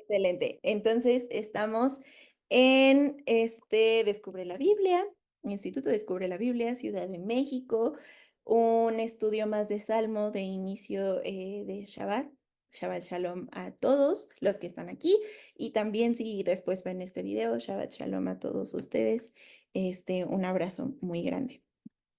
Excelente. Entonces, estamos en Descubre la Biblia, Instituto Descubre la Biblia, Ciudad de México, un estudio más de Salmo de inicio de Shabbat. Shabbat Shalom a todos los que están aquí y también si después ven este video, Shabbat Shalom a todos ustedes. Un abrazo muy grande.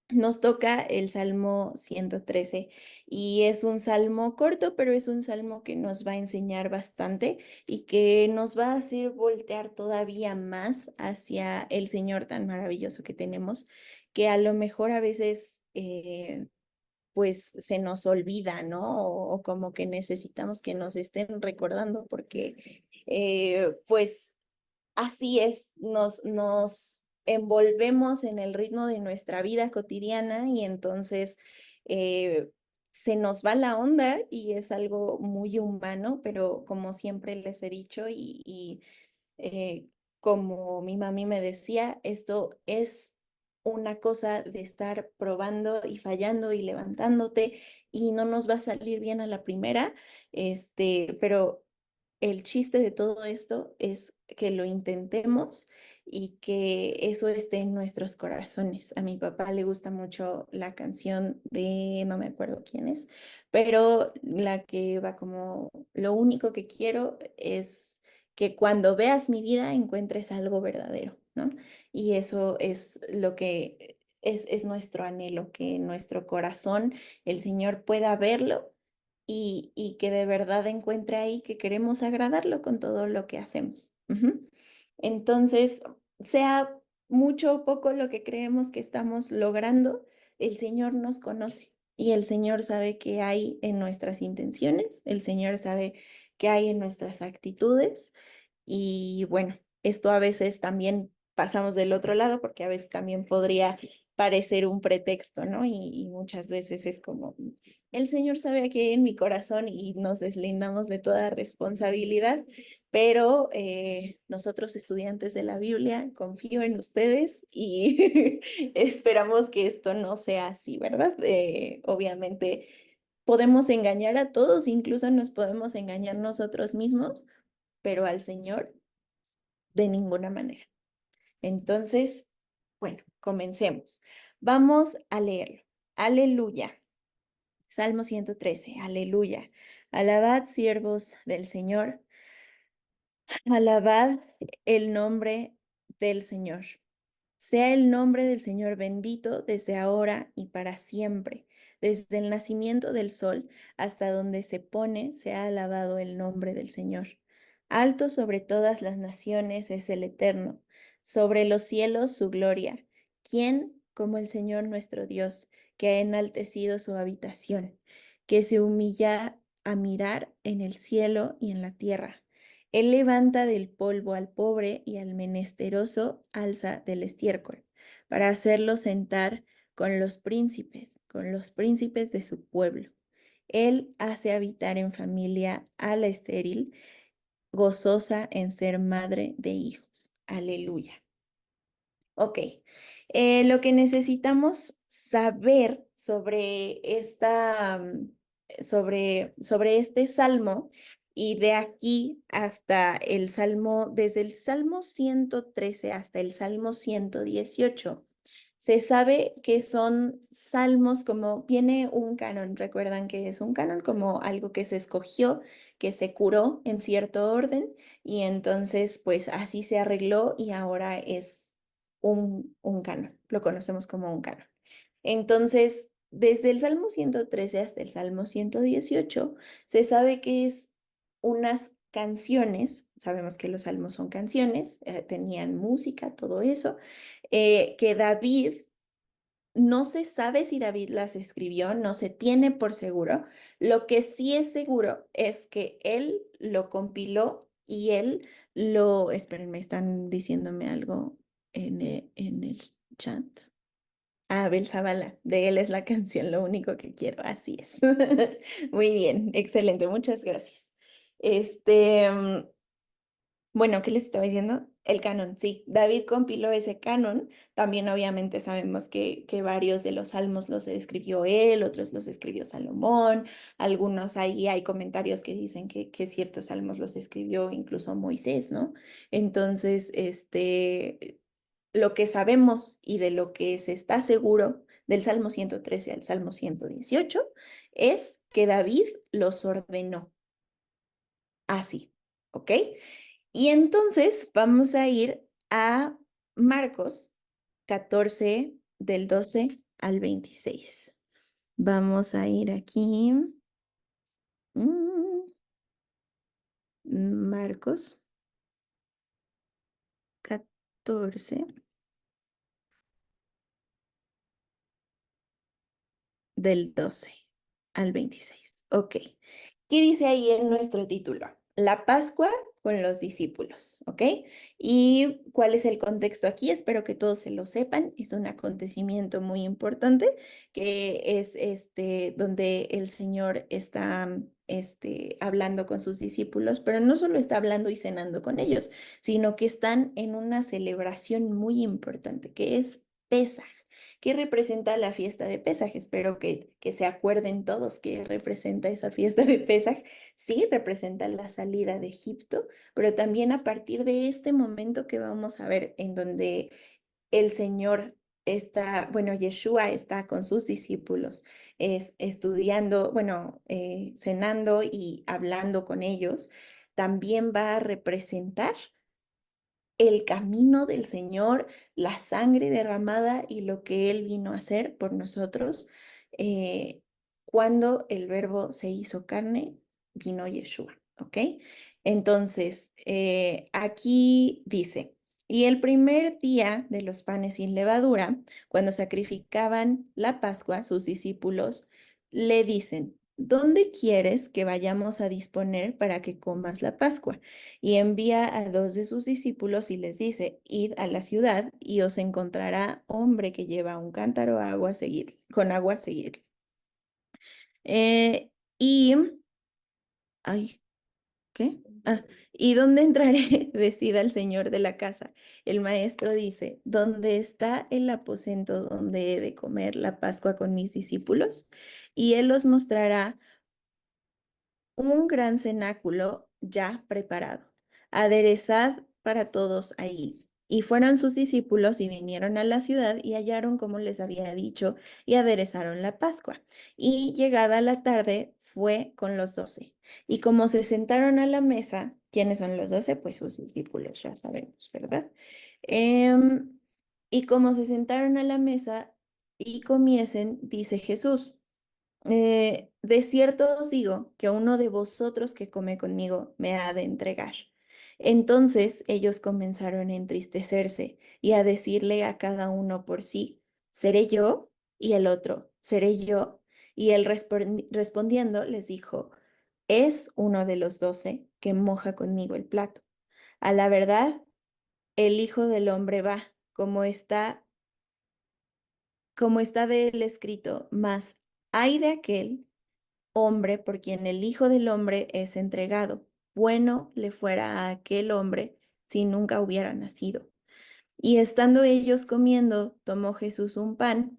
Nos toca el Salmo 113 y es un salmo corto, pero es un salmo que nos va a enseñar bastante y que nos va a hacer voltear todavía más hacia el Señor tan maravilloso que tenemos, que a lo mejor a veces pues se nos olvida, ¿no? O como que necesitamos que nos estén recordando porque pues así es, nos envolvemos en el ritmo de nuestra vida cotidiana y entonces eh, se nos va la onda y es algo muy humano, pero como siempre les he dicho y como mi mami me decía, esto es una cosa de estar probando y fallando y levantándote y no nos va a salir bien a la primera, pero el chiste de todo esto es que lo intentemos y que eso esté en nuestros corazones. A mi papá le gusta mucho la canción de, no me acuerdo quién es, pero la que va como, lo único que quiero es que cuando veas mi vida encuentres algo verdadero, ¿no? Y eso es lo que es nuestro anhelo, que en nuestro corazón el Señor pueda verlo y que de verdad encuentre ahí que queremos agradarlo con todo lo que hacemos. Ujú. Entonces, sea mucho o poco lo que creemos que estamos logrando, el Señor nos conoce y el Señor sabe qué hay en nuestras intenciones, el Señor sabe qué hay en nuestras actitudes y bueno, esto a veces también pasamos del otro lado porque a veces también podría parecer un pretexto, ¿no? Y muchas veces es como, el Señor sabe que hay en mi corazón y nos deslindamos de toda responsabilidad, pero nosotros estudiantes de la Biblia, confío en ustedes y esperamos que esto no sea así, ¿verdad? Obviamente podemos engañar a todos, incluso nos podemos engañar nosotros mismos, pero al Señor de ninguna manera. Entonces, bueno, comencemos. Vamos a leerlo. Aleluya. Salmo 113. Aleluya. Alabad, siervos del Señor. Alabad el nombre del Señor. Sea el nombre del Señor bendito desde ahora y para siempre. Desde el nacimiento del sol hasta donde se pone, sea alabado el nombre del Señor. Alto sobre todas las naciones es el Eterno, sobre los cielos su gloria. ¿Quién como el Señor nuestro Dios, que ha enaltecido su habitación, que se humilla a mirar en el cielo y en la tierra? Él levanta del polvo al pobre y al menesteroso alza del estiércol, para hacerlo sentar con los príncipes de su pueblo. Él hace habitar en familia a la estéril, gozosa en ser madre de hijos. Aleluya. Ok, lo que necesitamos saber sobre sobre este salmo y de aquí hasta el salmo, desde el salmo 113 hasta el salmo 118, se sabe que son salmos como viene un canon, recuerdan que es un canon como algo que se escogió, que se curó en cierto orden y entonces pues así se arregló y ahora es un canon, lo conocemos como un canon. Entonces, desde el Salmo 113 hasta el Salmo 118, se sabe que es unas canciones, sabemos que los salmos son canciones, tenían música, todo eso, que David, no se sabe si David las escribió, no se tiene por seguro. Lo que sí es seguro es que él lo compiló y él esperen, están diciéndome algo en el chat. Abel Zavala, de él es la canción, lo único que quiero, así es. Muy bien, excelente, muchas gracias. Este, bueno, ¿qué les estaba diciendo? El canon, sí. David compiló ese canon. También obviamente sabemos que varios de los salmos los escribió él, otros los escribió Salomón, algunos ahí hay comentarios que dicen que ciertos salmos los escribió incluso Moisés, ¿no? Entonces, lo que sabemos y de lo que se está seguro del Salmo 113 al Salmo 118 es que David los ordenó así, ¿ok? Y entonces vamos a ir a Marcos 14 del 12 al 26. Vamos a ir aquí. mm, Marcos 14 del 12 al 26. Ok. ¿Qué dice ahí en nuestro título? La Pascua con los discípulos, ¿ok? ¿Y cuál es el contexto aquí? Espero que todos se lo sepan. Es un acontecimiento muy importante que es donde el Señor está hablando con sus discípulos, pero no solo está hablando y cenando con ellos, sino que están en una celebración muy importante, que es Pesaj. ¿Qué representa la fiesta de Pesaj? Espero que se acuerden todos qué representa esa fiesta de Pesaj. Sí, representa la salida de Egipto, pero también a partir de este momento que vamos a ver en donde el Señor está, bueno, Yeshua está con sus discípulos, es estudiando, bueno, cenando y hablando con ellos, también va a representar el camino del Señor, la sangre derramada y lo que Él vino a hacer por nosotros. eh, Cuando el verbo se hizo carne, vino Yeshua, ¿ok? Entonces, aquí dice, y el primer día de los panes sin levadura, cuando sacrificaban la Pascua, sus discípulos le dicen, ¿dónde quieres que vayamos a disponer para que comas la Pascua? Y envía a dos de sus discípulos y les dice, id a la ciudad y os encontrará hombre que lleva un cántaro a agua seguir, con agua a seguir. Eh, y, ay, ¿qué? Ah, ¿y dónde entraré? Decida el señor de la casa. El maestro dice, ¿dónde está el aposento donde he de comer la Pascua con mis discípulos? Y él os mostrará un gran cenáculo ya preparado. Aderezad para todos allí. Y fueron sus discípulos y vinieron a la ciudad y hallaron como les había dicho y aderezaron la Pascua. Y llegada la tarde fue con los 12. Y como se sentaron a la mesa, ¿quiénes son los 12? Pues sus discípulos, ya sabemos, ¿verdad? Em, y como se sentaron a la mesa y comiesen, dice Jesús. De cierto os digo que uno de vosotros que come conmigo me ha de entregar. Entonces ellos comenzaron a entristecerse y a decirle a cada uno por sí, ¿seré yo? Y el otro, ¿seré yo? Y él respondiendo les dijo, es uno de los 12 que moja conmigo el plato. A la verdad, el Hijo del Hombre va, como está de él escrito, mas hay de aquel hombre por quien el Hijo del Hombre es entregado. Bueno le fuera a aquel hombre si nunca hubiera nacido. Y estando ellos comiendo, tomó Jesús un pan.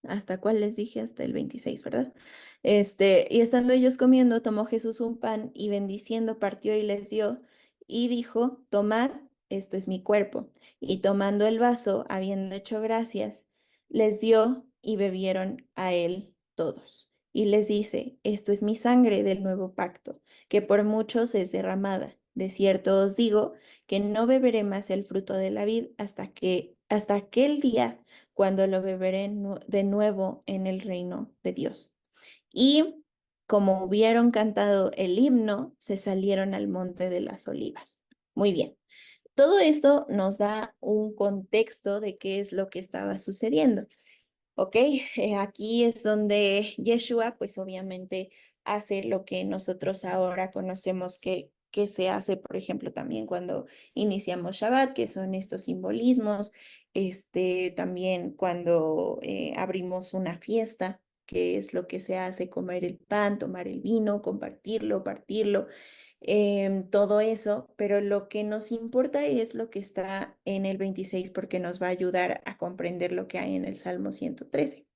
¿Hasta cuál les dije? Hasta el 26, ¿verdad? Y estando ellos comiendo, tomó Jesús un pan y bendiciendo partió y les dio y dijo, tomad, esto es mi cuerpo. Y tomando el vaso, habiendo hecho gracias, les dio y bebieron a él todos. Y les dice, esto es mi sangre del nuevo pacto, que por muchos es derramada. De cierto os digo que no beberé más el fruto de la vid hasta aquel día cuando lo beberé de nuevo en el reino de Dios. Y como hubieron cantado el himno, se salieron al monte de las olivas. Muy bien. Todo esto nos da un contexto de qué es lo que estaba sucediendo. ¿Ok? Aquí es donde Yeshua, pues obviamente hace lo que nosotros ahora conocemos que se hace, por ejemplo, también cuando iniciamos Shabbat, que son estos simbolismos, también cuando abrimos una fiesta, que es lo que se hace, comer el pan, tomar el vino, compartirlo, partirlo. todo eso, pero lo que nos importa es lo que está en el 26 porque nos va a ayudar a comprender lo que hay en el Salmo 113.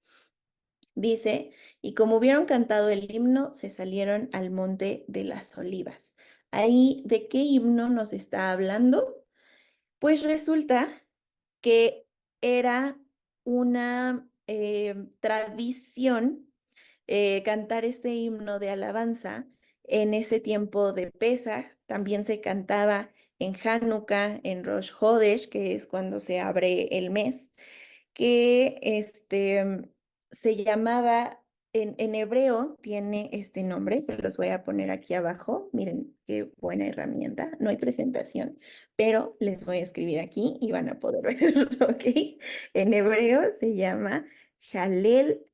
Dice, y como hubieron cantado el himno, se salieron al monte de las olivas. Ahí, ¿de qué himno nos está hablando? Pues resulta que era una tradición cantar este himno de alabanza en ese tiempo de Pesaj. También se cantaba en Hanukkah, en Rosh Hodesh, que es cuando se abre el mes, que se llamaba, en hebreo tiene este nombre, se los voy a poner aquí abajo. Miren qué buena herramienta, no hay presentación, pero les voy a escribir aquí y van a poder verlo, ¿ok? En hebreo se llama Halel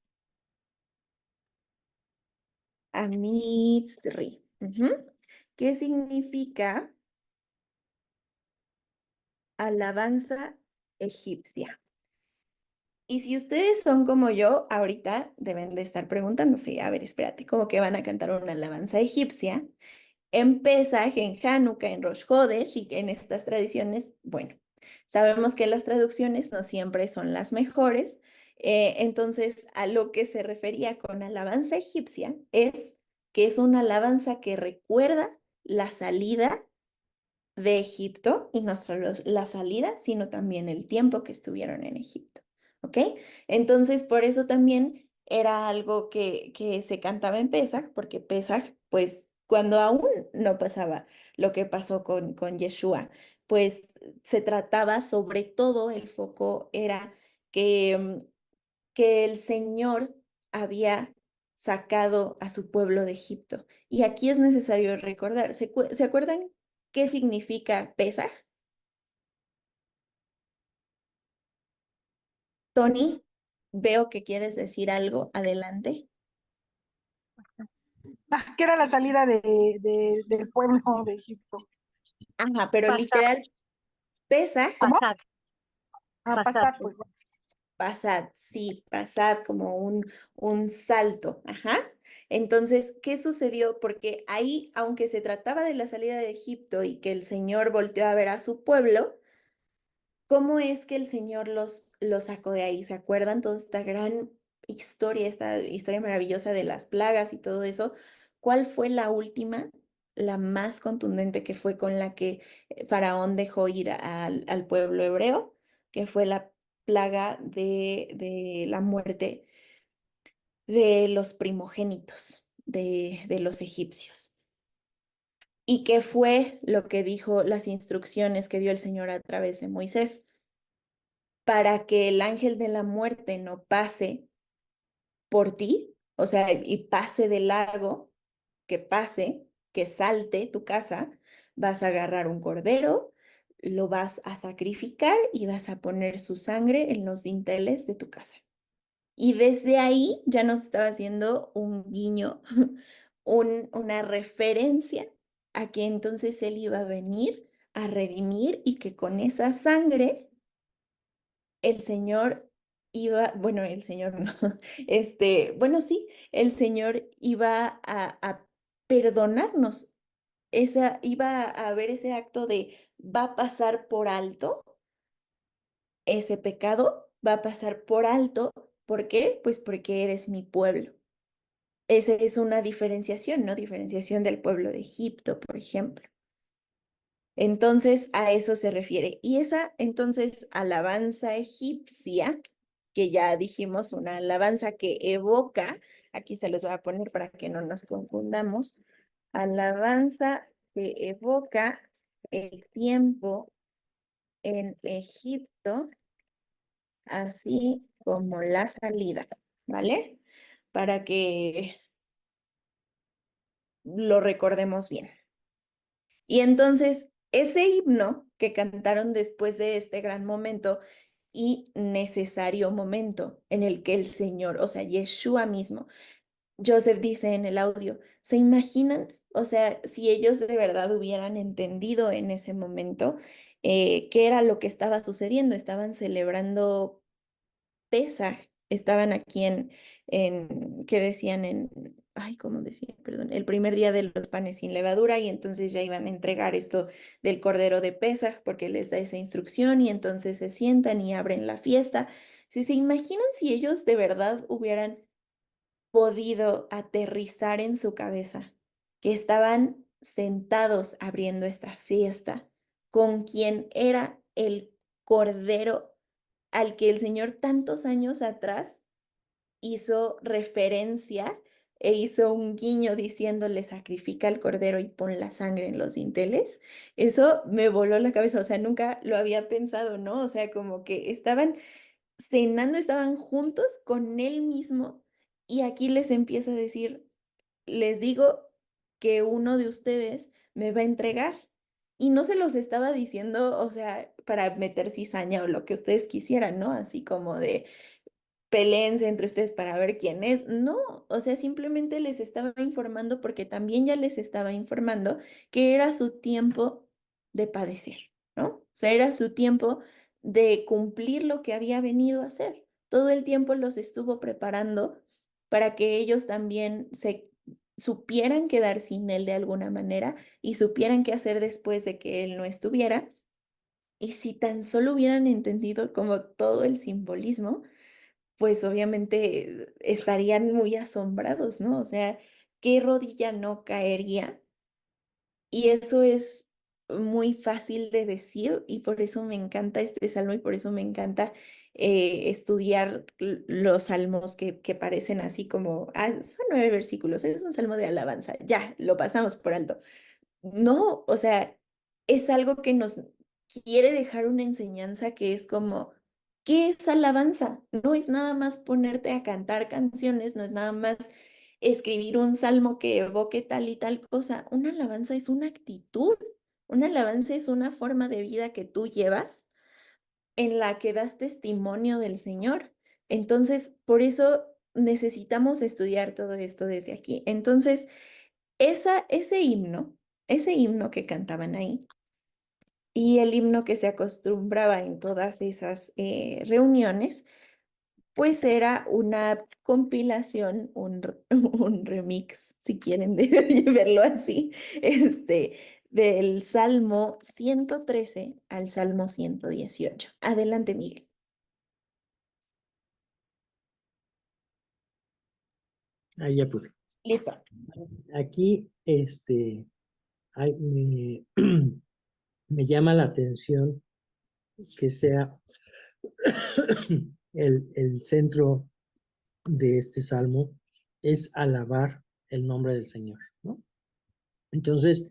Amitzri. Ujú. ¿Qué significa alabanza egipcia? Y si ustedes son como yo, ahorita deben de estar preguntándose, a ver, espérate, ¿cómo que van a cantar una alabanza egipcia? En Pesaj, en Hanukkah, en Rosh Hodesh y en estas tradiciones, bueno, sabemos que las traducciones no siempre son las mejores, entonces a lo que se refería con alabanza egipcia es que es una alabanza que recuerda la salida de Egipto y no solo la salida, sino también el tiempo que estuvieron en Egipto. ¿Ok? Entonces, por eso también era algo que se cantaba en Pesaj, porque Pesaj, pues cuando aún no pasaba lo que pasó con Yeshua, pues se trataba sobre todo, el foco era que, que el Señor había sacado a su pueblo de Egipto. Y aquí es necesario recordar, ¿se acuerdan qué significa Pesaj? Tony, veo que quieres decir algo, adelante. Que era la salida del pueblo de Egipto. Ajá, pero Pasar, literal, Pesaj, ¿Cómo? pasar, A pasar. pasar, pues. pasad, sí, pasad como un salto, ajá. Entonces, ¿qué sucedió? Porque ahí, aunque se trataba de la salida de Egipto y que el Señor volteó a ver a su pueblo, ¿cómo es que el Señor los sacó de ahí? ¿Se acuerdan toda esta gran historia, esta historia maravillosa de las plagas y todo eso? ¿Cuál fue la última, la más contundente que fue con la que Faraón dejó ir al pueblo hebreo? Que fue la plaga de la muerte de los primogénitos de los egipcios. ¿Y qué fue lo que dijo las instrucciones que dio el Señor a través de Moisés? Para que el ángel de la muerte no pase por ti, o sea, y pase de largo, que pase, que salte tu casa, vas a agarrar un cordero, lo vas a sacrificar y vas a poner su sangre en los dinteles de tu casa. Y desde ahí ya nos estaba haciendo un guiño, una referencia a que entonces él iba a venir a redimir y que con esa sangre el Señor iba, bueno, el Señor no, bueno, sí, el Señor iba a perdonarnos, iba a haber ese acto de, va a pasar por alto ese pecado, va a pasar por alto, ¿por qué? Pues porque eres mi pueblo. Esa es una diferenciación, ¿no? Diferenciación del pueblo de Egipto, por ejemplo. Entonces, a eso se refiere. Y esa, entonces, alabanza egipcia, que ya dijimos, una alabanza que evoca, aquí se los voy a poner para que no nos confundamos, alabanza que evoca el tiempo en Egipto, así como la salida, ¿vale? Para que lo recordemos bien. Y entonces, ese himno que cantaron después de este gran momento y necesario momento en el que el Señor, o sea, Yeshua mismo, Joseph dice en el audio, ¿se imaginan? O sea, si ellos de verdad hubieran entendido en ese momento qué era lo que estaba sucediendo, estaban celebrando Pesaj, estaban aquí ¿qué decían ay, ¿cómo decía? Perdón, el primer día de los panes sin levadura y entonces ya iban a entregar esto del cordero de Pesaj porque les da esa instrucción y entonces se sientan y abren la fiesta. Si se imaginan si ellos de verdad hubieran podido aterrizar en su cabeza que estaban sentados abriendo esta fiesta con quien era el cordero al que el Señor tantos años atrás hizo referencia e hizo un guiño diciéndole sacrifica al cordero y pon la sangre en los dinteles. Eso me voló la cabeza, o sea, nunca lo había pensado, ¿no? O sea, como que estaban cenando, estaban juntos con él mismo y aquí les empieza a decir, les digo que uno de ustedes me va a entregar. Y no se los estaba diciendo, o sea, para meter cizaña o lo que ustedes quisieran, ¿no? Así como de, peléense entre ustedes para ver quién es. No, o sea, simplemente les estaba informando porque también ya les estaba informando que era su tiempo de padecer, ¿no? O sea, era su tiempo de cumplir lo que había venido a hacer. Todo el tiempo los estuvo preparando para que ellos también se supieran quedar sin él de alguna manera y supieran qué hacer después de que él no estuviera. Y si tan solo hubieran entendido como todo el simbolismo, pues obviamente estarían muy asombrados, ¿no? O sea, ¿qué rodilla no caería? Y eso es muy fácil de decir y por eso me encanta este salmo y por eso me encanta estudiar los salmos que parecen así como, ah, son 9 versículos, es un salmo de alabanza, ya, lo pasamos por alto. No, o sea, es algo que nos quiere dejar una enseñanza que es como, ¿qué es alabanza? No es nada más ponerte a cantar canciones, no es nada más escribir un salmo que evoque tal y tal cosa. Una alabanza es una actitud, una alabanza es una forma de vida que tú llevas en la que das testimonio del Señor. Entonces, por eso necesitamos estudiar todo esto desde aquí. Entonces, ese himno que cantaban ahí y el himno que se acostumbraba en todas esas reuniones, pues era una compilación, un remix, si quieren verlo así, del Salmo 113 al Salmo 118. Adelante, Miguel. Ahí ya puse. Listo. Aquí, me llama la atención que sea el centro de este salmo es alabar el nombre del Señor, ¿no? Entonces,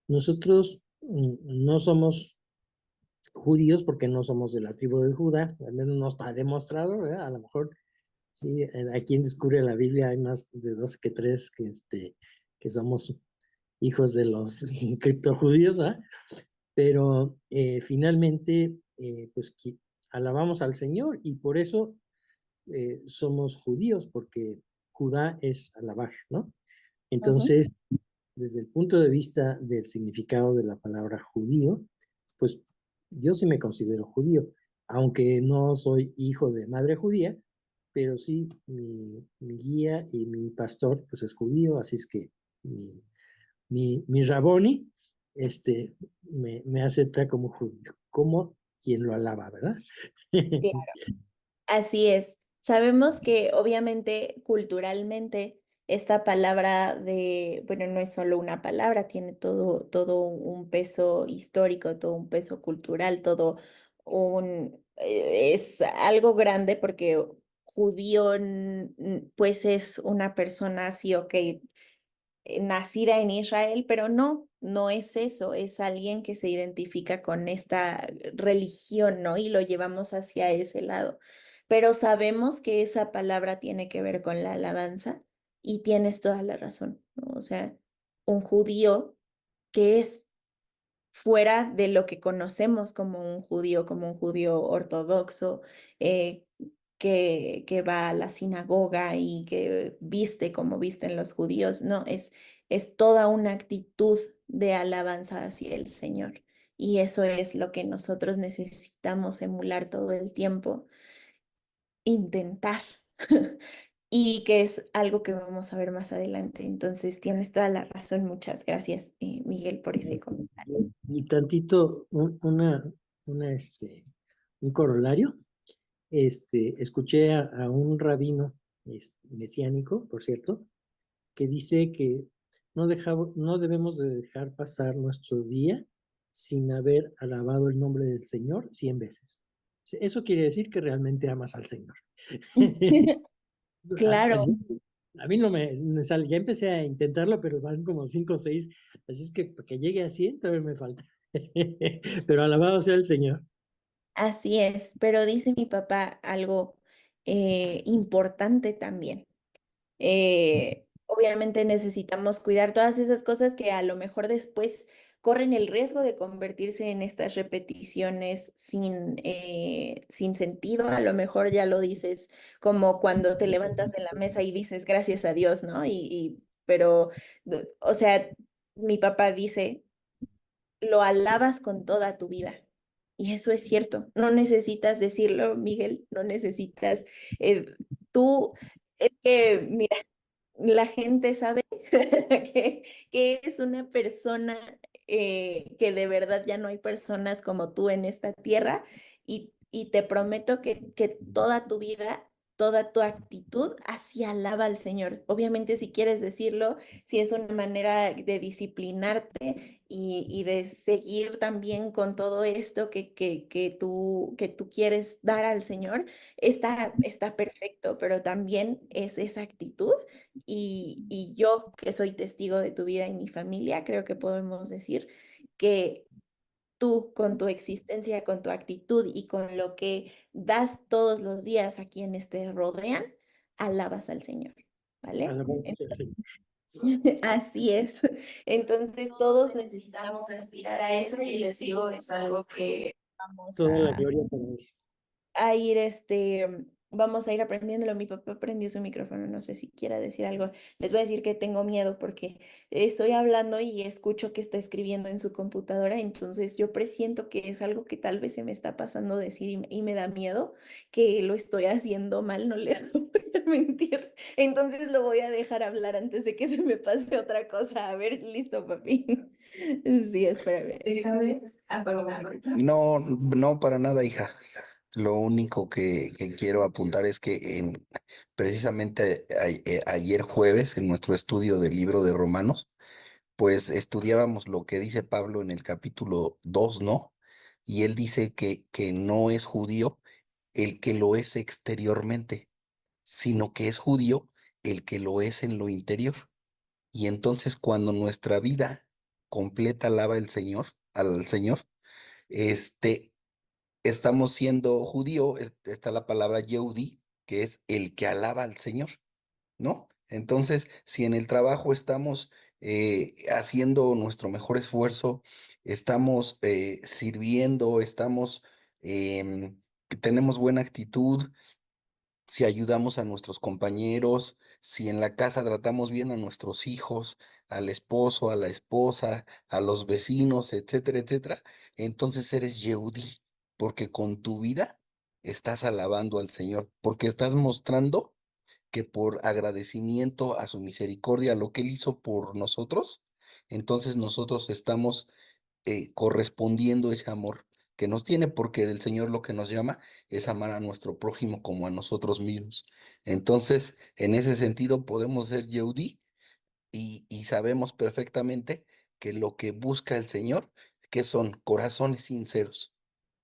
nosotros no somos judíos porque no somos de la tribu de Judá, al menos no está demostrado, ¿verdad? A lo mejor sí, aquí en Descubre la Biblia hay más de dos que tres que somos hijos de los criptojudíos, ¿ah? Pero finalmente, pues alabamos al Señor y por eso somos judíos, porque Judá es alabar, ¿no? Ujú. Entonces, desde el punto de vista del significado de la palabra judío, pues yo sí me considero judío, aunque no soy hijo de madre judía, pero sí mi guía y mi pastor pues es judío, así es que mi Raboni me acepta como judío, como quien lo alaba, ¿verdad? Así es. Sabemos que obviamente culturalmente esta palabra bueno, no es solo una palabra, tiene todo un peso histórico, todo un peso cultural, es algo grande porque judío, pues es una persona así, ok, nacida en Israel, pero no, no es eso, es alguien que se identifica con esta religión, ¿no? Y lo llevamos hacia ese lado. Pero sabemos que esa palabra tiene que ver con la alabanza y tienes toda la razón, ¿no? O sea, un judío que es fuera de lo que conocemos como un judío ortodoxo, eh, que va a la sinagoga y que viste como visten los judíos. No, es toda una actitud de alabanza hacia el Señor. Y eso es lo que nosotros necesitamos emular todo el tiempo. intentar. Y que es algo que vamos a ver más adelante. Entonces, tienes toda la razón. Muchas gracias, Miguel, por ese comentario. Y tantito, un corolario. Escuché a un rabino mesiánico, por cierto, que dice que no debemos de dejar pasar nuestro día sin haber alabado el nombre del Señor 100 veces. Eso quiere decir que realmente amas al Señor. A, Claro, a mí no me sale, ya empecé a intentarlo, pero van como 5 o 6, así es que para que llegue a 100 todavía me falta. Pero alabado sea el Señor. así es. Pero dice mi papá algo importante también. Obviamente necesitamos cuidar todas esas cosas que a lo mejor después corren el riesgo de convertirse en estas repeticiones sin sentido. A lo mejor ya lo dices como cuando te levantas de la mesa y dices gracias a Dios, ¿no? Pero, o sea, mi papá dice, lo alabas con toda tu vida. Y eso es cierto. No necesitas decirlo, Miguel, no necesitas. eh, tú, es que, mira, la gente sabe que eres una persona que de verdad ya no hay personas como tú en esta tierra y te prometo que toda tu vida, toda tu actitud así alaba al Señor. Obviamente si quieres decirlo, si es una manera de disciplinarte y de seguir también con todo esto que tú quieres dar al Señor, está perfecto, pero también es esa actitud y yo, que soy testigo de tu vida y mi familia, creo que podemos decir que tú, con tu existencia, con tu actitud y con lo que das todos los días a quienes te rodean, alabas al Señor, ¿vale? Alabado sea el Señor. Así es. Entonces, todos necesitamos aspirar a eso y les digo, es algo que vamos Toda la a gloria para Él. ir, vamos a ir aprendiéndolo. Mi papá prendió su micrófono, no sé si quiera decir algo. Les voy a decir que tengo miedo porque estoy hablando y escucho que está escribiendo en su computadora, entonces yo presiento que es algo que tal vez se me está pasando decir y me da miedo que lo estoy haciendo mal, no les voy a mentir. Entonces lo voy a dejar hablar antes de que se me pase otra cosa. A ver, listo, papi. Sí, espérame. Déjame apagar. No, no para nada, hija. Lo único que quiero apuntar es que precisamente ayer jueves, en nuestro estudio del libro de Romanos, pues estudiábamos lo que dice Pablo en el capítulo 2, ¿no? Y él dice que no es judío el que lo es exteriormente, sino que es judío el que lo es en lo interior. Y entonces cuando nuestra vida completa alaba al Señor, este, estamos siendo judío, está la palabra Yehudi, que es el que alaba al Señor, ¿no? Entonces, si en el trabajo estamos haciendo nuestro mejor esfuerzo, estamos sirviendo, tenemos buena actitud, si ayudamos a nuestros compañeros, si en la casa tratamos bien a nuestros hijos, al esposo, a la esposa, a los vecinos, etcétera, etcétera, entonces eres Yehudí, porque con tu vida estás alabando al Señor, porque estás mostrando que por agradecimiento a su misericordia, a lo que Él hizo por nosotros, entonces nosotros estamos correspondiendo ese amor que nos tiene, porque el Señor lo que nos llama es amar a nuestro prójimo como a nosotros mismos. Entonces, en ese sentido, podemos ser Yehudí y sabemos perfectamente que lo que busca el Señor, que son corazones sinceros,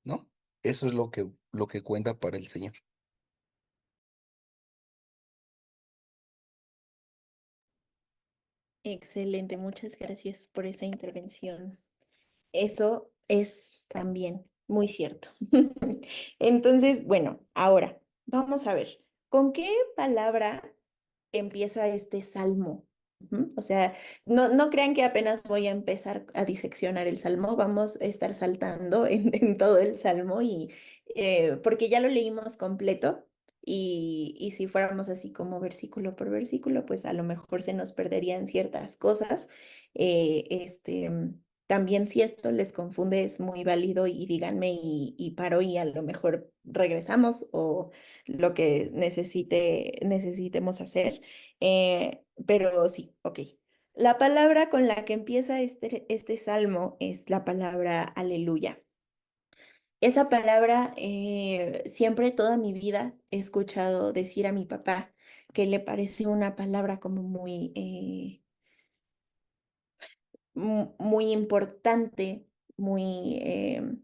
¿no? Eso es lo que cuenta para el Señor. Excelente, muchas gracias por esa intervención. Eso es también muy cierto. Entonces, bueno, ahora vamos a ver, ¿con qué palabra empieza este salmo? O sea, no crean que apenas voy a empezar a diseccionar el salmo, vamos a estar saltando en todo el salmo porque ya lo leímos completo y si fuéramos así como versículo por versículo, pues a lo mejor se nos perderían ciertas cosas. También si esto les confunde es muy válido y díganme y paro y a lo mejor regresamos o lo que necesitemos hacer. Pero sí, ok. La palabra con la que empieza este salmo es la palabra aleluya. Esa palabra siempre toda mi vida he escuchado decir a mi papá que le parece una palabra como muy importante, muy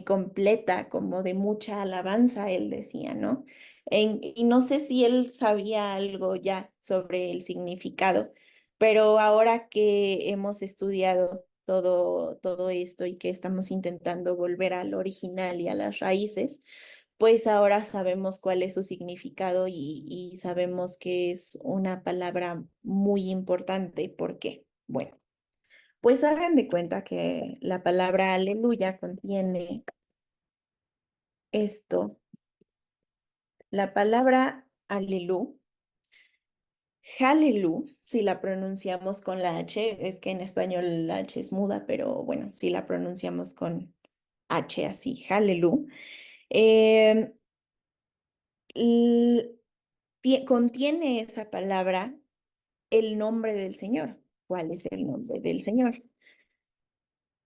completa, como de mucha alabanza, él decía, ¿no? Y no sé si él sabía algo ya sobre el significado, pero ahora que hemos estudiado todo esto y que estamos intentando volver al original y a las raíces, pues ahora sabemos cuál es su significado y sabemos que es una palabra muy importante. ¿Por qué? Bueno, pues hagan de cuenta que la palabra aleluya contiene esto. La palabra alelú, jalelú, si la pronunciamos con la H, es que en español la H es muda, pero bueno, si la pronunciamos con H así, jalelú, eh, contiene esa palabra el nombre del Señor. ¿Cuál es el nombre del Señor?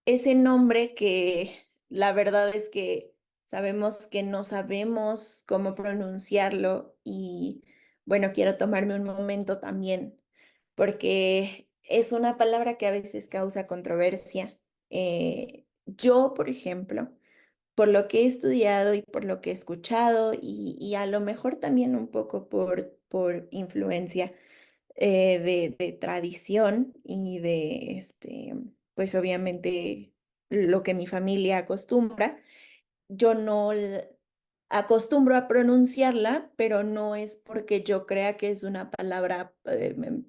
Ese nombre que la verdad es que sabemos que no sabemos cómo pronunciarlo y bueno, quiero tomarme un momento también porque es una palabra que a veces causa controversia. Yo, por ejemplo, por lo que he estudiado y por lo que he escuchado y a lo mejor también un poco por influencia de tradición y de, pues obviamente lo que mi familia acostumbra. Yo no acostumbro a pronunciarla, pero no es porque yo crea que es una palabra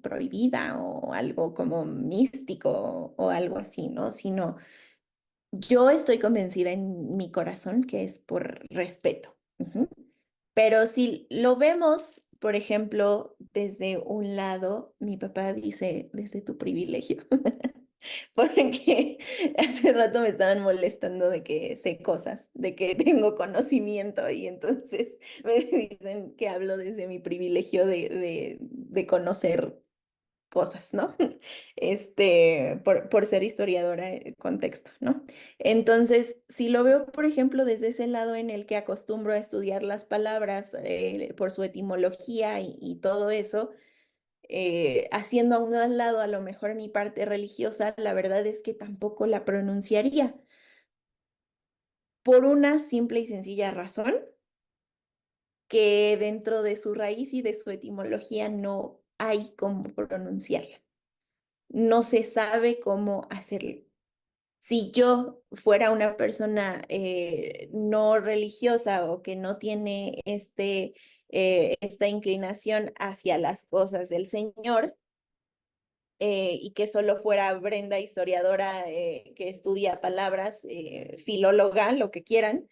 prohibida o algo como místico o algo así, ¿no? Sino yo estoy convencida en mi corazón que es por respeto. Ujú. Pero si lo vemos, por ejemplo, desde un lado, mi papá dice, desde tu privilegio, porque hace rato me estaban molestando de que sé cosas, de que tengo conocimiento y entonces me dicen que hablo desde mi privilegio de conocer cosas, ¿no? Por ser historiadora, contexto, ¿no? Entonces, si lo veo, por ejemplo, desde ese lado en el que acostumbro a estudiar las palabras por su etimología y todo eso, haciendo a un lado a lo mejor mi parte religiosa, la verdad es que tampoco la pronunciaría por una simple y sencilla razón, que dentro de su raíz y de su etimología no hay cómo pronunciarla. No se sabe cómo hacerlo. Si yo fuera una persona no religiosa o que no tiene esta inclinación hacia las cosas del Señor y que solo fuera Brenda, historiadora que estudia palabras, filóloga, lo que quieran,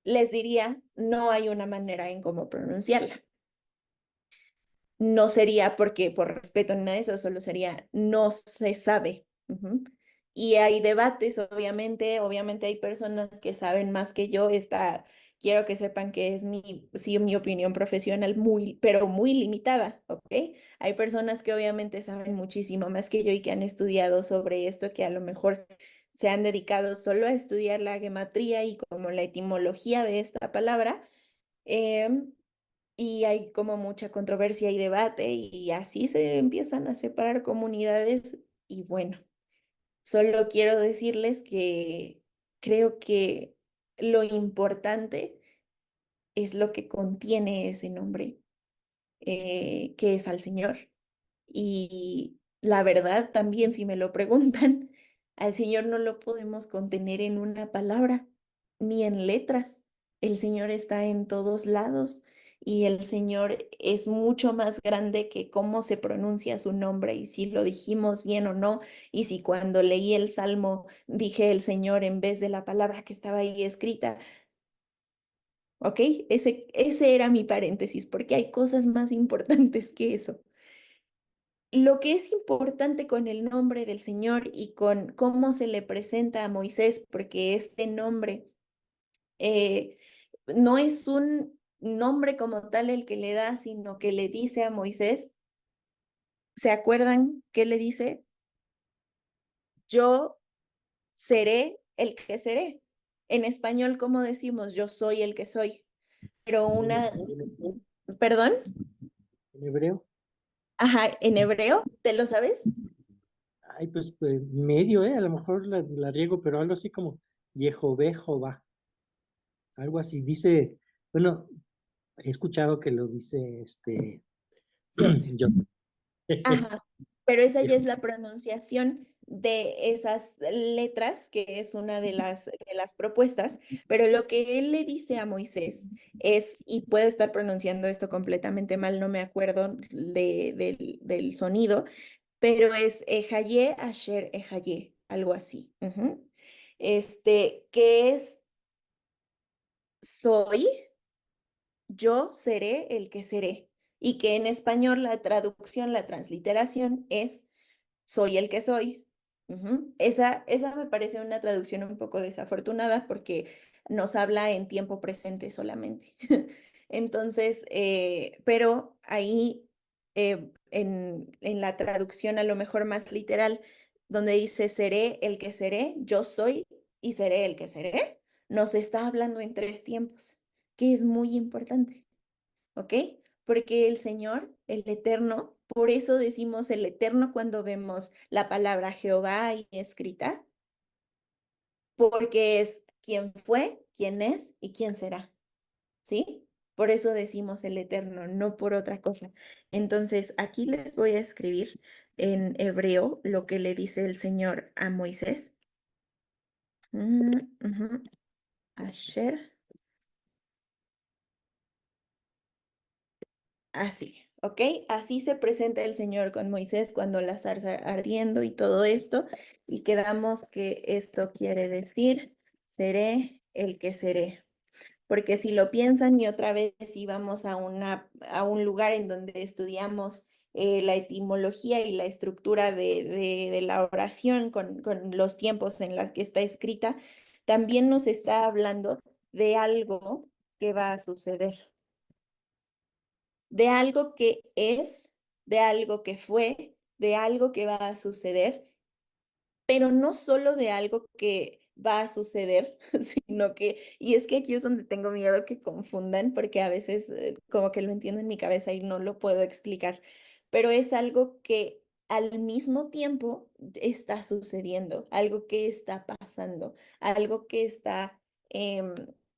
les diría, no hay una manera en cómo pronunciarla. No sería porque por respeto ni nada de eso, solo sería no se sabe. Ujú. Y hay debates, obviamente hay personas que saben más que yo. Quiero que sepan que es sí, mi opinión profesional pero muy limitada, ¿ok? Hay personas que obviamente saben muchísimo más que yo y que han estudiado sobre esto, que a lo mejor se han dedicado solo a estudiar la gematría y como la etimología de esta palabra. em, y hay como mucha controversia y debate y así se empiezan a separar comunidades y bueno, solo quiero decirles que creo que lo importante es lo que contiene ese nombre, que es al Señor. Y la verdad también, si me lo preguntan, al Señor no lo podemos contener en una palabra ni en letras. El Señor está en todos lados y el Señor es mucho más grande que cómo se pronuncia su nombre y si lo dijimos bien o no. Y si cuando leí el Salmo dije el Señor en vez de la palabra que estaba ahí escrita. ¿Ok? Ese era mi paréntesis porque hay cosas más importantes que eso. lo que es importante con el nombre del Señor y con cómo se le presenta a Moisés, porque este nombre eh, no es un nombre como tal el que le da, sino que le dice a Moisés, ¿se acuerdan qué le dice? Yo seré el que seré. En español, ¿cómo decimos? Yo soy el que soy. Pero perdón, en hebreo. ajá, en hebreo, ¿te lo sabes? Ay, pues, medio, a lo mejor la riego, pero algo así como Yehová, Jehová, algo así. Dice, bueno, he escuchado que lo dice Yo sé. yo. Ajá, pero esa ya Yehová. es la pronunciación de esas letras, que es una de las propuestas, pero lo que él le dice a Moisés es, y puedo estar pronunciando esto completamente mal, no me acuerdo del sonido, pero es Ejaye Asher Ejaye, algo así. Ujú. Que es soy, yo seré el que seré, y que en español la traducción, la transliteración es soy el que soy. Ujú. Esa me parece una traducción un poco desafortunada porque nos habla en tiempo presente solamente. Entonces, pero ahí en la traducción a lo mejor más literal, donde dice seré el que seré, yo soy y seré el que seré, nos está hablando en tres tiempos, que es muy importante. ¿Ok? Porque el Señor, el Eterno, por eso decimos el Eterno cuando vemos la palabra Jehová ahí escrita, porque es quien fue, quién es y quién será, ¿sí? Por eso decimos el Eterno, no por otra cosa. Entonces, aquí les voy a escribir en hebreo lo que le dice el Señor a Moisés. Ujú. Asher. Así, ¿ok? Así se presenta el Señor con Moisés cuando la zarza ardiendo y todo esto, y quedamos que esto quiere decir, seré el que seré. Porque si lo piensan y otra vez íbamos a un lugar en donde estudiamos la etimología y la estructura de la oración con los tiempos en los que está escrita, también nos está hablando de algo que va a suceder, de algo que es, de algo que fue, de algo que va a suceder, pero no solo de algo que va a suceder, sino que, y es que aquí es donde tengo miedo que confundan, porque a veces como que lo entiendo en mi cabeza y no lo puedo explicar, pero es algo que al mismo tiempo está sucediendo, algo que está pasando, algo que está em,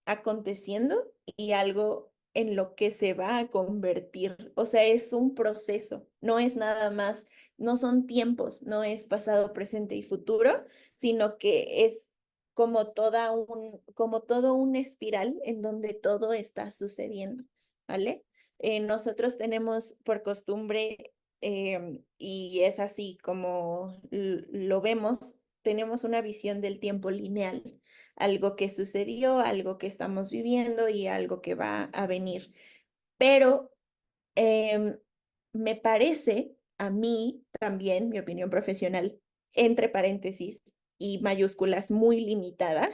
aconteciendo y algo en lo que se va a convertir. O sea, es un proceso, no es nada más, no son tiempos, no es pasado, presente y futuro, sino que es como todo un espiral en donde todo está sucediendo, ¿vale? Nosotros tenemos por costumbre, y es así como lo vemos, tenemos una visión del tiempo lineal, algo que sucedió, algo que estamos viviendo y algo que va a venir. Pero em, me parece a mí también, mi opinión profesional, entre paréntesis y mayúsculas muy limitada,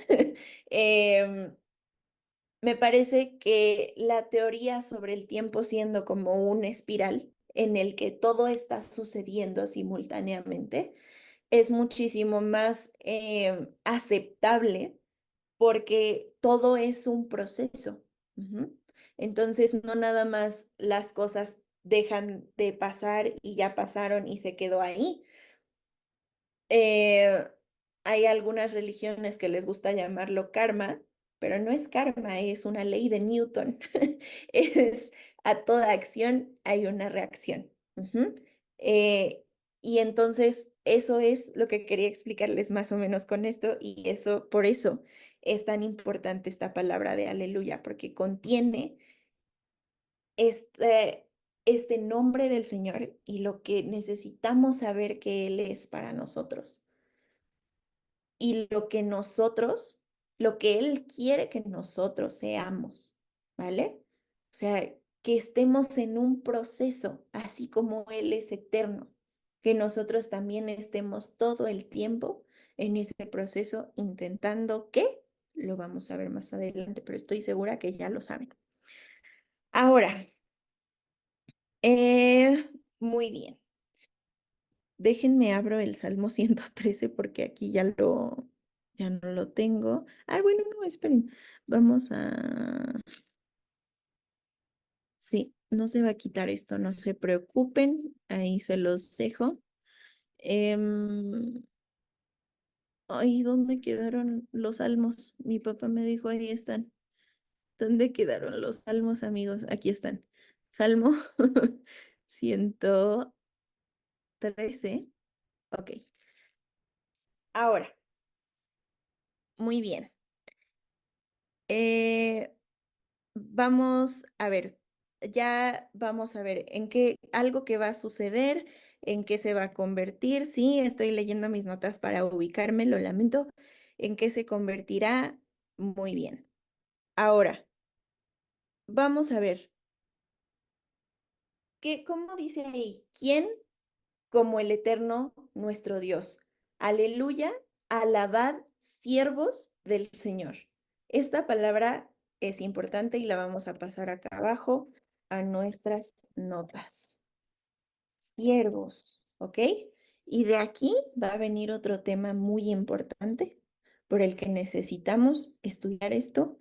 em, me parece que la teoría sobre el tiempo siendo como un espiral en el que todo está sucediendo simultáneamente es muchísimo más aceptable porque todo es un proceso. Ujú. Entonces, no nada más las cosas dejan de pasar y ya pasaron y se quedó ahí. Eh, Hay algunas religiones que les gusta llamarlo karma, pero no es karma, es una ley de Newton. Es a toda acción hay una reacción. Ujú. Eh, y entonces eso es lo que quería explicarles más o menos con esto y eso, por eso es tan importante esta palabra de aleluya, porque contiene este, este nombre del Señor y lo que necesitamos saber que Él es para nosotros y lo que nosotros, lo que Él quiere que nosotros seamos, ¿vale? O sea, que estemos en un proceso, así como Él es eterno. que nosotros también estemos todo el tiempo en ese proceso intentando que, lo vamos a ver más adelante, pero estoy segura que ya lo saben. Ahora, muy bien. Déjenme abro el Salmo 113 porque aquí ya no lo tengo. Ah, bueno, no, esperen. Vamos a... Sí, no se va a quitar esto, no se preocupen. Ahí se los dejo. Ay, ¿dónde quedaron los salmos? Mi papá me dijo, ahí están. ¿Dónde quedaron los salmos, amigos? Aquí están. Salmo 113. Ok. Ahora, muy bien. Vamos a ver, ya vamos a ver en qué, algo que va a suceder, en qué se va a convertir. Sí, estoy leyendo mis notas para ubicarme, lo lamento. ¿En qué se convertirá? Muy bien. Ahora, vamos a ver, ¿cómo dice ahí? ¿Quién como el eterno nuestro Dios? Aleluya, alabad, siervos del Señor. Esta palabra es importante y la vamos a pasar acá abajo a nuestras notas. Siervos, ¿ok? Y de aquí va a venir otro tema muy importante por el que necesitamos estudiar esto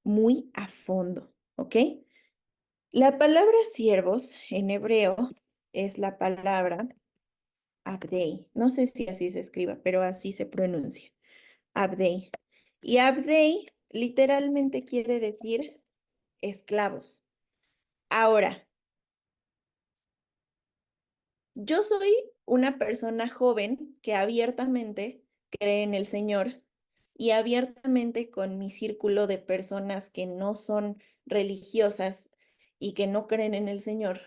muy a fondo, ¿ok? La palabra siervos en hebreo es la palabra Abdei. No sé si así se escriba, pero así se pronuncia. Abdei. Y Abdei literalmente quiere decir esclavos. Ahora, yo soy una persona joven que abiertamente cree en el Señor y abiertamente con mi círculo de personas que no son religiosas y que no creen en el Señor.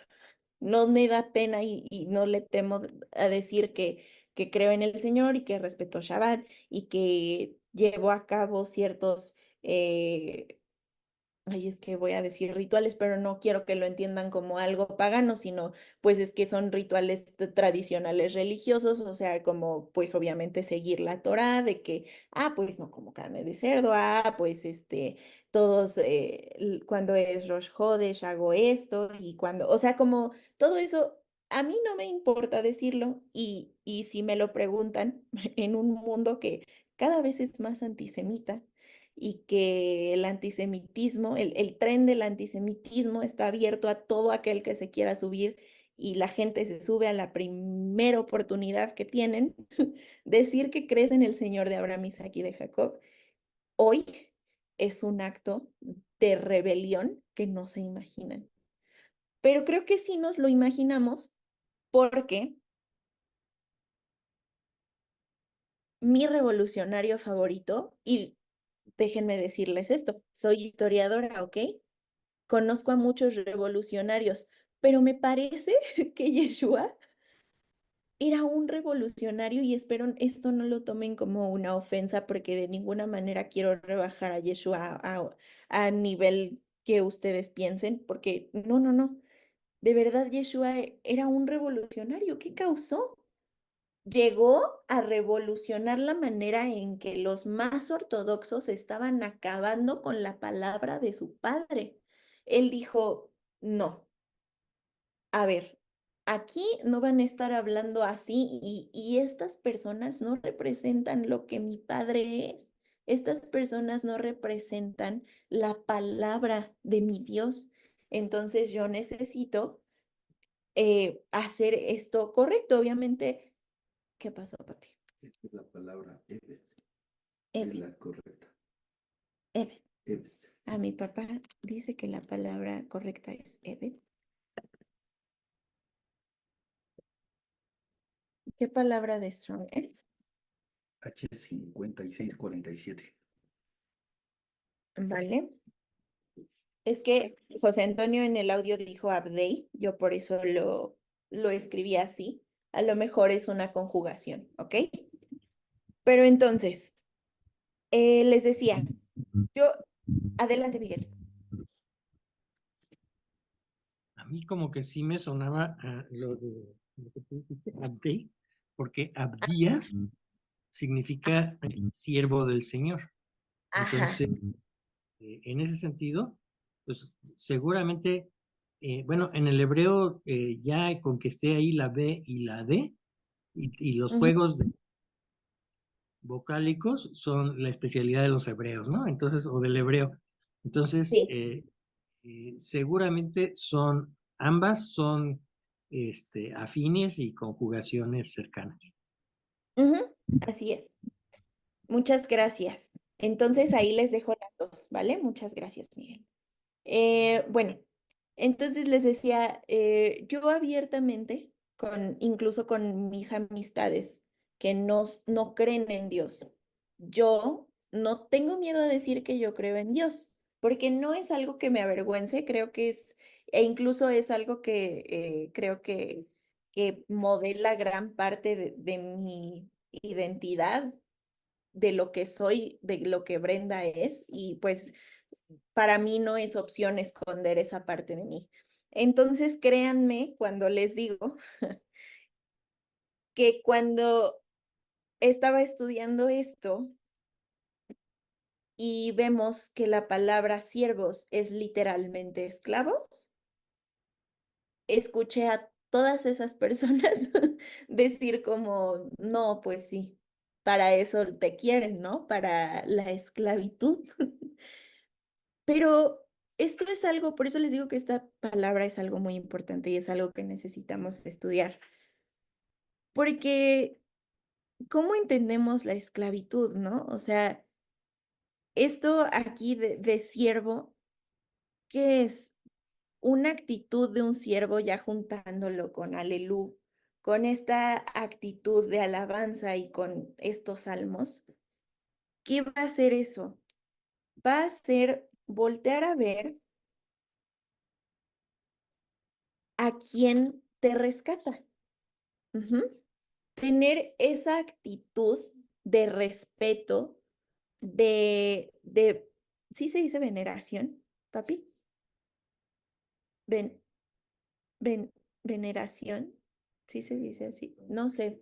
No me da pena y no le temo a decir que creo en el Señor y que respeto Shabbat y que llevo a cabo ciertos ay, es que voy a decir rituales, pero no quiero que lo entiendan como algo pagano, sino pues es que son rituales tradicionales religiosos, o sea, como pues obviamente seguir la Torá, de que, pues no como carne de cerdo, pues todos, cuando es Rosh Hodesh hago esto, y cuando, o sea, como todo eso, a mí no me importa decirlo, y si me lo preguntan en un mundo que cada vez es más antisemita, y que el antisemitismo, el tren del antisemitismo está abierto a todo aquel que se quiera subir y la gente se sube a la primera oportunidad que tienen. Decir que crees en el Señor de Abraham, Isaac y de Jacob hoy es un acto de rebelión que no se imaginan. Pero creo que sí nos lo imaginamos porque mi revolucionario favorito, y déjenme decirles esto, soy historiadora, ¿ok? Conozco a muchos revolucionarios, pero me parece que Yeshua era un revolucionario y espero esto no lo tomen como una ofensa porque de ninguna manera quiero rebajar a Yeshua a nivel que ustedes piensen, porque no, no, no. De verdad, Yeshua era un revolucionario. ¿Qué causó? Llegó a revolucionar la manera en que los más ortodoxos estaban acabando con la palabra de su padre. Él dijo, no, a ver, aquí no van a estar hablando así y estas personas no representan lo que mi padre es. Estas personas no representan la palabra de mi Dios. Entonces yo necesito hacer esto correcto. Obviamente, ¿qué pasó, papi? La palabra Ebed es Ebed, la correcta. Ebed. Ebed. A mi papá dice que la palabra correcta es Ebed. ¿Qué palabra de Strong es? H5647. ¿Vale? Es que José Antonio en el audio dijo Abdei, yo por eso lo escribí así. A lo mejor es una conjugación, ¿ok? Pero entonces, les decía, yo, adelante, Miguel. A mí como que sí me sonaba lo que tú dijiste, Abdí, porque Abdías significa siervo del Señor. Ajá. Entonces, en ese sentido, pues seguramente, bueno, en el hebreo ya con que esté ahí la B y la D, y los Ujú. juegos vocálicos son la especialidad de los hebreos, ¿no? Entonces, o del hebreo. Entonces, Sí. seguramente ambas son afines y conjugaciones cercanas. Ujú, así es. Muchas gracias. Entonces ahí les dejo las dos, ¿vale? Muchas gracias, Miguel. Bueno, entonces les decía, yo abiertamente, incluso con mis amistades que no creen en Dios, yo no tengo miedo a decir que yo creo en Dios, porque no es algo que me avergüence, creo que e incluso es algo que creo que modela gran parte de mi identidad, de lo que soy, de lo que Brenda es, y pues para mí no es opción esconder esa parte de mí. Entonces, créanme cuando les digo que cuando estaba estudiando esto y vemos que la palabra siervos es literalmente esclavos, escuché a todas esas personas decir como, no, pues sí, para eso te quieren, ¿no? Para la esclavitud. Pero esto es algo, por eso les digo que esta palabra es algo muy importante y es algo que necesitamos estudiar, porque ¿cómo entendemos la esclavitud, no? O sea, esto aquí de siervo, ¿qué es? Una actitud de un siervo ya juntándolo con alelú, con esta actitud de alabanza y con estos salmos. ¿Qué va a hacer eso? Va a ser voltear a ver a quien te rescata. Ujú. Tener esa actitud de respeto, ¿sí se dice veneración, papi? Ven, ven, veneración, ¿sí se dice así? No sé.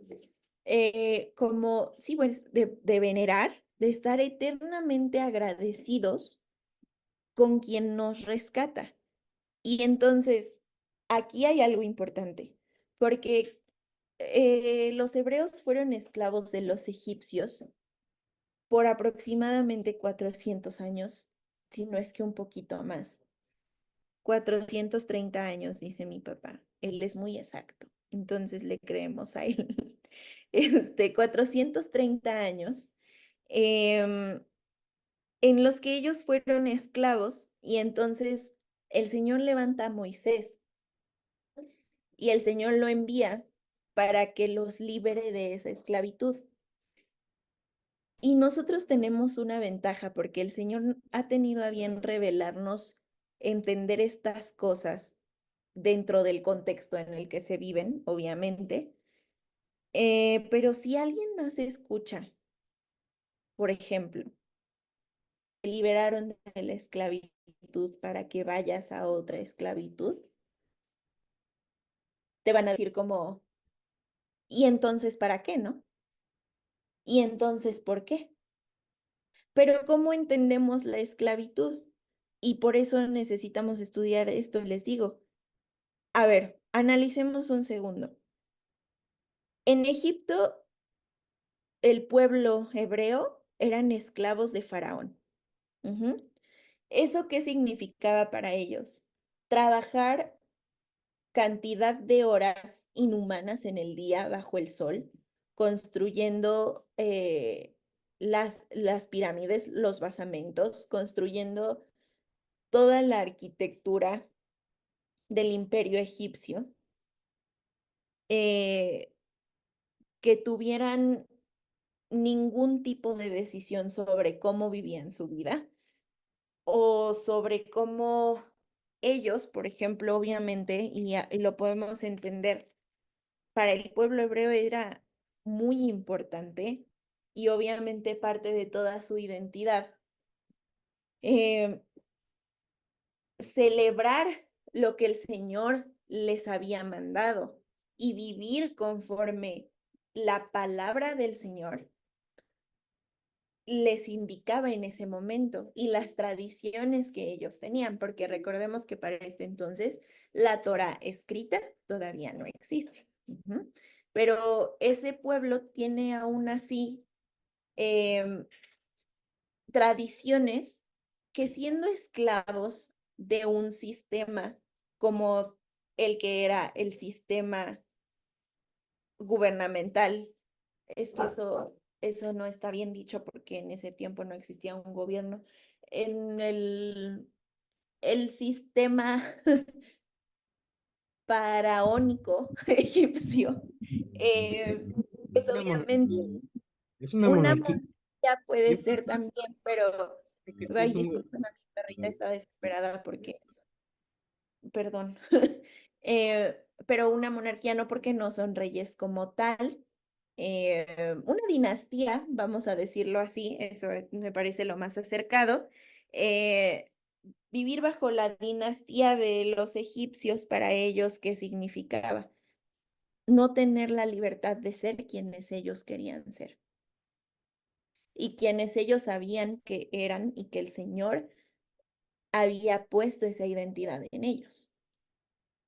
Como, sí, pues, de venerar, de estar eternamente agradecidos con quien nos rescata. Y entonces, aquí hay algo importante, porque los hebreos fueron esclavos de los egipcios por aproximadamente 400 años, si no es que un poquito más. 430 años, dice mi papá. Él es muy exacto, entonces le creemos a él. 430 años em, en los que ellos fueron esclavos y entonces el Señor levanta a Moisés y el Señor lo envía para que los libere de esa esclavitud. Y nosotros tenemos una ventaja porque el Señor ha tenido a bien revelarnos, entender estas cosas dentro del contexto en el que se viven, obviamente. Pero si alguien más escucha, por ejemplo, te liberaron de la esclavitud para que vayas a otra esclavitud, te van a decir como, ¿y entonces para qué, no? ¿Y entonces por qué? Pero ¿cómo entendemos la esclavitud? Y por eso necesitamos estudiar esto, les digo. A ver, analicemos un segundo. En Egipto, el pueblo hebreo eran esclavos de Faraón. Ujú. ¿Eso qué significaba para ellos? Trabajar cantidad de horas inhumanas en el día bajo el sol, construyendo las pirámides, los basamentos, construyendo toda la arquitectura del imperio egipcio, eh, que tuvieran ningún tipo de decisión sobre cómo vivían su vida o sobre cómo ellos, por ejemplo, obviamente, y lo podemos entender, para el pueblo hebreo era muy importante y obviamente parte de toda su identidad. eh, Celebrar lo que el Señor les había mandado. y vivir conforme la palabra del Señor les indicaba en ese momento y las tradiciones que ellos tenían, porque recordemos que para este entonces la Torá escrita todavía no existe. Pero ese pueblo tiene aún así tradiciones que, siendo esclavos de un sistema como el que era el sistema gubernamental, es que eso no está bien dicho porque en ese tiempo no existía un gobierno, en el sistema faraónico egipcio, pues Es una obviamente monarquía. Es una una monarquía. monarquía puede Yo ser también, pero, creo que sí ay, es un... disculpen, mi perrita está desesperada porque, perdón, pero una monarquía no, porque no son reyes como tal. Una dinastía, vamos a decirlo así, eso me parece lo más acercado. eh, Vivir bajo la dinastía de los egipcios, para ellos, ¿qué significaba? No tener la libertad de ser quienes ellos querían ser y quienes ellos sabían que eran, y que el Señor había puesto esa identidad en ellos.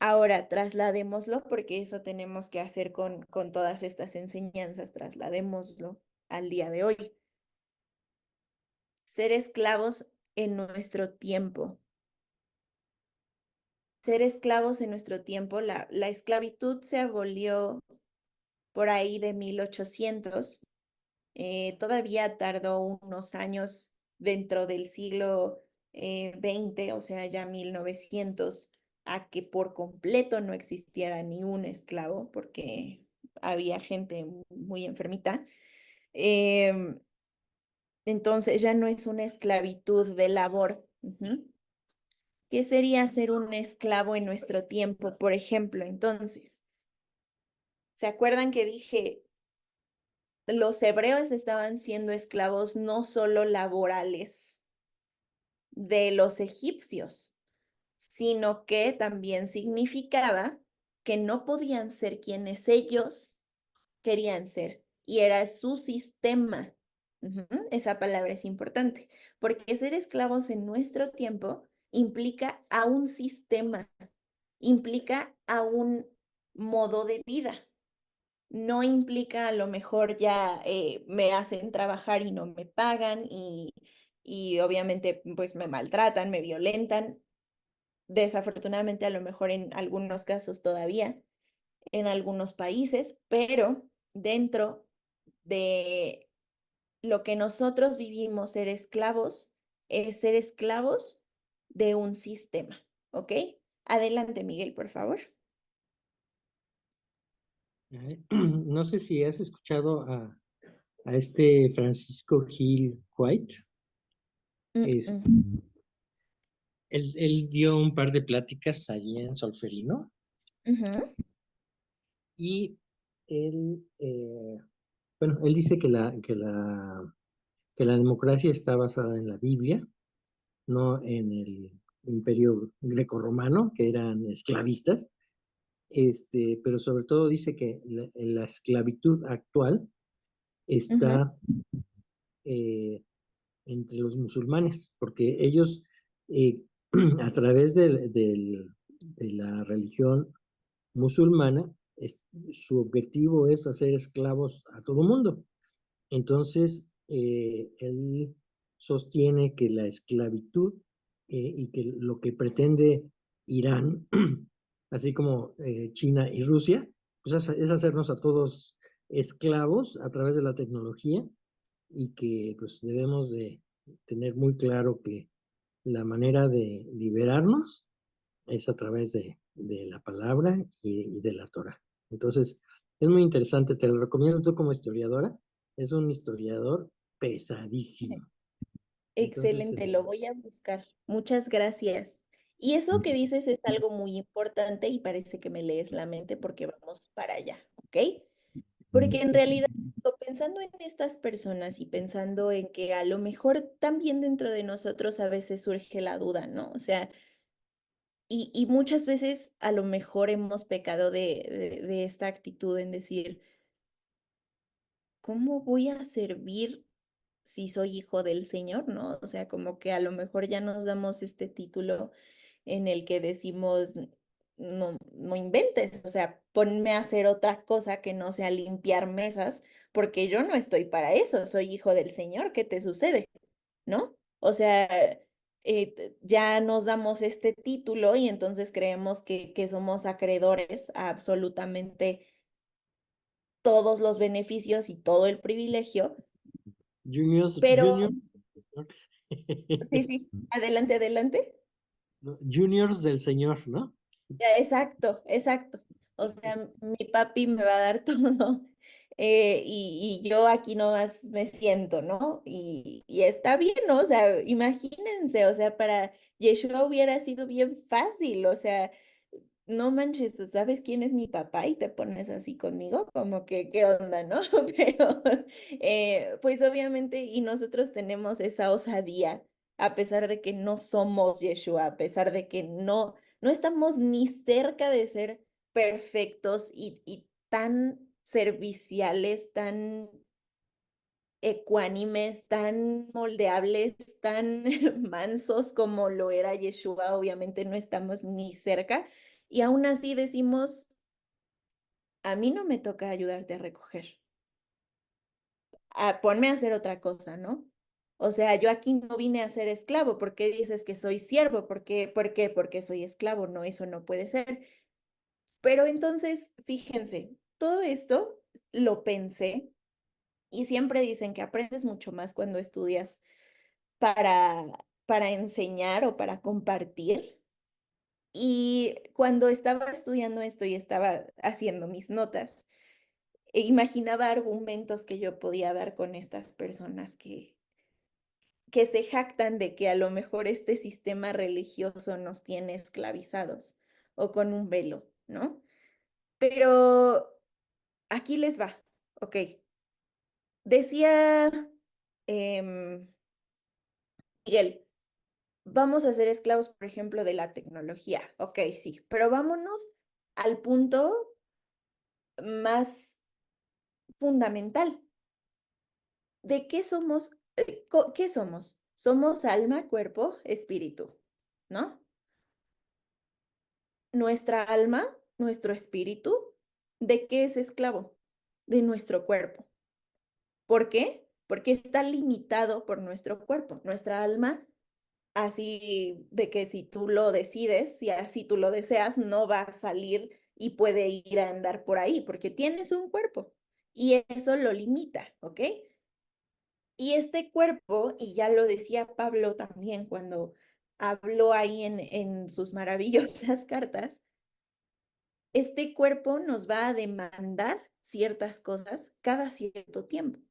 Ahora, trasladémoslo, porque eso tenemos que hacer con todas estas enseñanzas, trasladémoslo al día de hoy. Ser esclavos en nuestro tiempo. Ser esclavos en nuestro tiempo, la esclavitud se abolió por ahí de 1800. Todavía tardó unos años dentro del siglo XX, o sea, ya 1900, a que por completo no existiera ni un esclavo, porque había gente muy enfermita. Em, entonces ya no es una esclavitud de labor. ¿Qué sería ser un esclavo en nuestro tiempo, por ejemplo? Entonces, ¿se acuerdan que dije los hebreos estaban siendo esclavos no solo laborales de los egipcios, sino que también significaba que no podían ser quienes ellos querían ser, y era su sistema? Esa palabra es importante, porque ser esclavos en nuestro tiempo implica a un sistema, implica a un modo de vida. No implica, a lo mejor ya me hacen trabajar y no me pagan, y obviamente pues me maltratan, me violentan. Desafortunadamente, a lo mejor en algunos casos todavía, en algunos países, pero dentro de lo que nosotros vivimos, ser esclavos, es ser esclavos de un sistema, ¿ok? Adelante, Miguel, por favor. No sé si has escuchado a este Francisco Gil White. Este, Mm. él dio un par de pláticas allí en Solferino Ujú, y él, bueno, él dice que la democracia está basada en la Biblia, no en el imperio grecorromano, que eran esclavistas, pero sobre todo dice que la esclavitud actual ujú, está entre los musulmanes, porque ellos, eh, a través de la religión musulmana, su objetivo es hacer esclavos a todo mundo. Entonces, él sostiene que la esclavitud y que lo que pretende Irán, así como China y Rusia, pues es hacernos a todos esclavos a través de la tecnología, y que pues debemos de tener muy claro que la manera de liberarnos es a través de la palabra y de la Torah. Entonces, es muy interesante, te lo recomiendo tú como historiadora, es un historiador pesadísimo. Entonces, excelente, lo voy a buscar. Muchas gracias. Y eso que dices es algo muy importante, y parece que me lees la mente, porque vamos para allá, ¿ok? Porque en realidad, pensando en estas personas y pensando en que a lo mejor también dentro de nosotros a veces surge la duda, ¿no? O sea, Y muchas veces a lo mejor hemos pecado de esta actitud en decir, ¿cómo voy a servir si soy hijo del Señor, no? O sea, como que a lo mejor ya nos damos este título en el que decimos, no, no inventes, o sea, ponme a hacer otra cosa que no sea limpiar mesas, porque yo no estoy para eso, soy hijo del Señor, ¿qué te sucede? ¿No? O sea, ya nos damos este título y entonces creemos que somos acreedores a absolutamente todos los beneficios y todo el privilegio, pero Juniors, sí, sí, adelante, adelante. juniors del Señor, ¿no? Exacto, exacto. O sea, mi papi me va a dar todo y yo aquí nomás me siento, ¿no? Y está bien, ¿no? O sea, imagínense, o sea, para Yeshua hubiera sido bien fácil, o sea, no manches, ¿sabes quién es mi papá? Y te pones así conmigo, como que, ¿qué onda, no? Pero, pues obviamente, y nosotros tenemos esa osadía, a pesar de que no somos Yeshua, a pesar de que no estamos ni cerca de ser perfectos y tan serviciales, tan ecuánimes, tan moldeables, tan mansos como lo era Yeshua, obviamente no estamos ni cerca. Y aún así decimos, a mí no me toca ayudarte a recoger, ponme a hacer otra cosa, ¿no? O sea, yo aquí no vine a ser esclavo, ¿por qué dices que soy siervo? ¿Por qué? ¿Por qué? Porque soy esclavo, no, eso no puede ser. Pero entonces, fíjense, todo esto lo pensé y siempre dicen que aprendes mucho más cuando estudias para enseñar o para compartir. Y cuando estaba estudiando esto y estaba haciendo mis notas, imaginaba argumentos que yo podía dar con estas personas que se jactan de que a lo mejor este sistema religioso nos tiene esclavizados o con un velo, ¿no? Pero aquí les va, ok. Decía Miguel, vamos a ser esclavos, por ejemplo, de la tecnología. Ok, sí, pero vámonos al punto más fundamental. ¿De qué somos? ¿Qué somos? Somos alma, cuerpo, espíritu, ¿no? Nuestra alma, nuestro espíritu, ¿de qué es esclavo? De nuestro cuerpo. ¿Por qué? Porque está limitado por nuestro cuerpo. Nuestra alma, así de que si tú lo decides, si así tú lo deseas, no va a salir y puede ir a andar por ahí, porque tienes un cuerpo y eso lo limita, ¿ok? Y este cuerpo, y ya lo decía Pablo también cuando habló ahí en sus maravillosas cartas, este cuerpo nos va a demandar ciertas cosas cada cierto tiempo.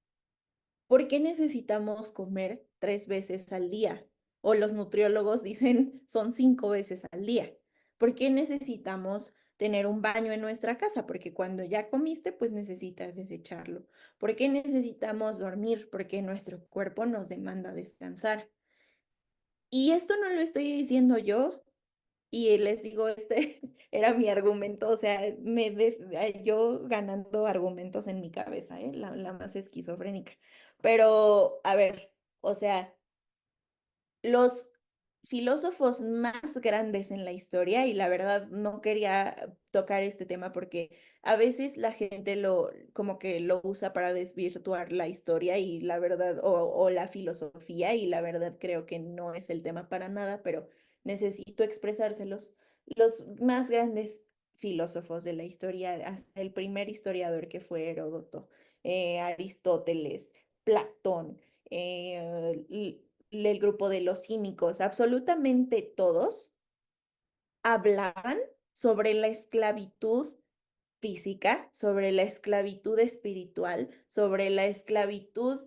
¿Por qué necesitamos comer 3 veces al día? O los nutriólogos dicen son 5 veces al día. ¿Por qué necesitamos tener un baño en nuestra casa? Porque cuando ya comiste, pues necesitas desecharlo. ¿Por qué necesitamos dormir? Porque nuestro cuerpo nos demanda descansar. Y esto no lo estoy diciendo yo, y les digo, este era mi argumento, o sea, yo ganando argumentos en mi cabeza, ¿eh? La más esquizofrénica. Pero, a ver, o sea, los filósofos más grandes en la historia, y la verdad no quería tocar este tema porque a veces la gente como que lo usa para desvirtuar la historia y la verdad, o la filosofía, y la verdad creo que no es el tema para nada, pero necesito expresárselos. Los más grandes filósofos de la historia, hasta el primer historiador que fue Heródoto, Aristóteles, Platón, el grupo de los cínicos, absolutamente todos hablaban sobre la esclavitud física, sobre la esclavitud espiritual, sobre la esclavitud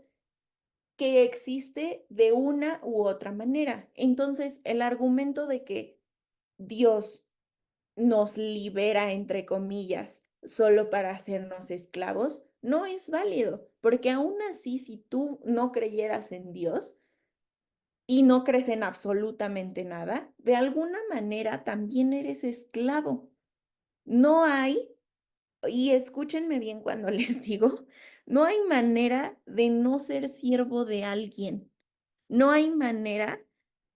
que existe de una u otra manera. Entonces, el argumento de que Dios nos libera, entre comillas, solo para hacernos esclavos, no es válido, porque aún así, si tú no creyeras en Dios, y no crees en absolutamente nada, de alguna manera también eres esclavo. No hay, y escúchenme bien cuando les digo, no hay manera de no ser siervo de alguien. No hay manera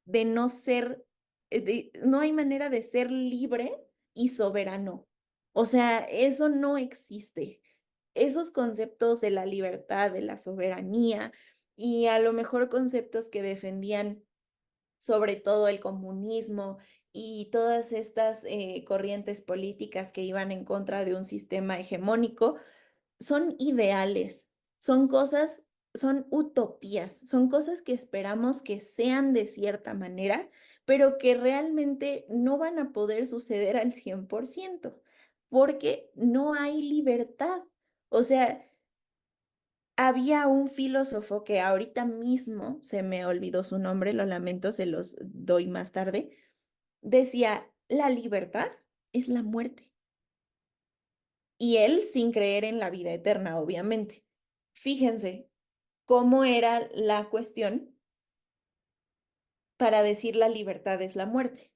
de no ser, no hay manera de ser libre y soberano. O sea, eso no existe. Esos conceptos de la libertad, de la soberanía y a lo mejor conceptos que defendían sobre todo el comunismo y todas estas corrientes políticas que iban en contra de un sistema hegemónico, son ideales, son cosas, son utopías, son cosas que esperamos que sean de cierta manera, pero que realmente no van a poder suceder al 100%, porque no hay libertad. O sea, había un filósofo que ahorita mismo se me olvidó su nombre, lo lamento, se los doy más tarde, decía, la libertad es la muerte. Y él sin creer en la vida eterna, obviamente. Fíjense cómo era la cuestión para decir la libertad es la muerte.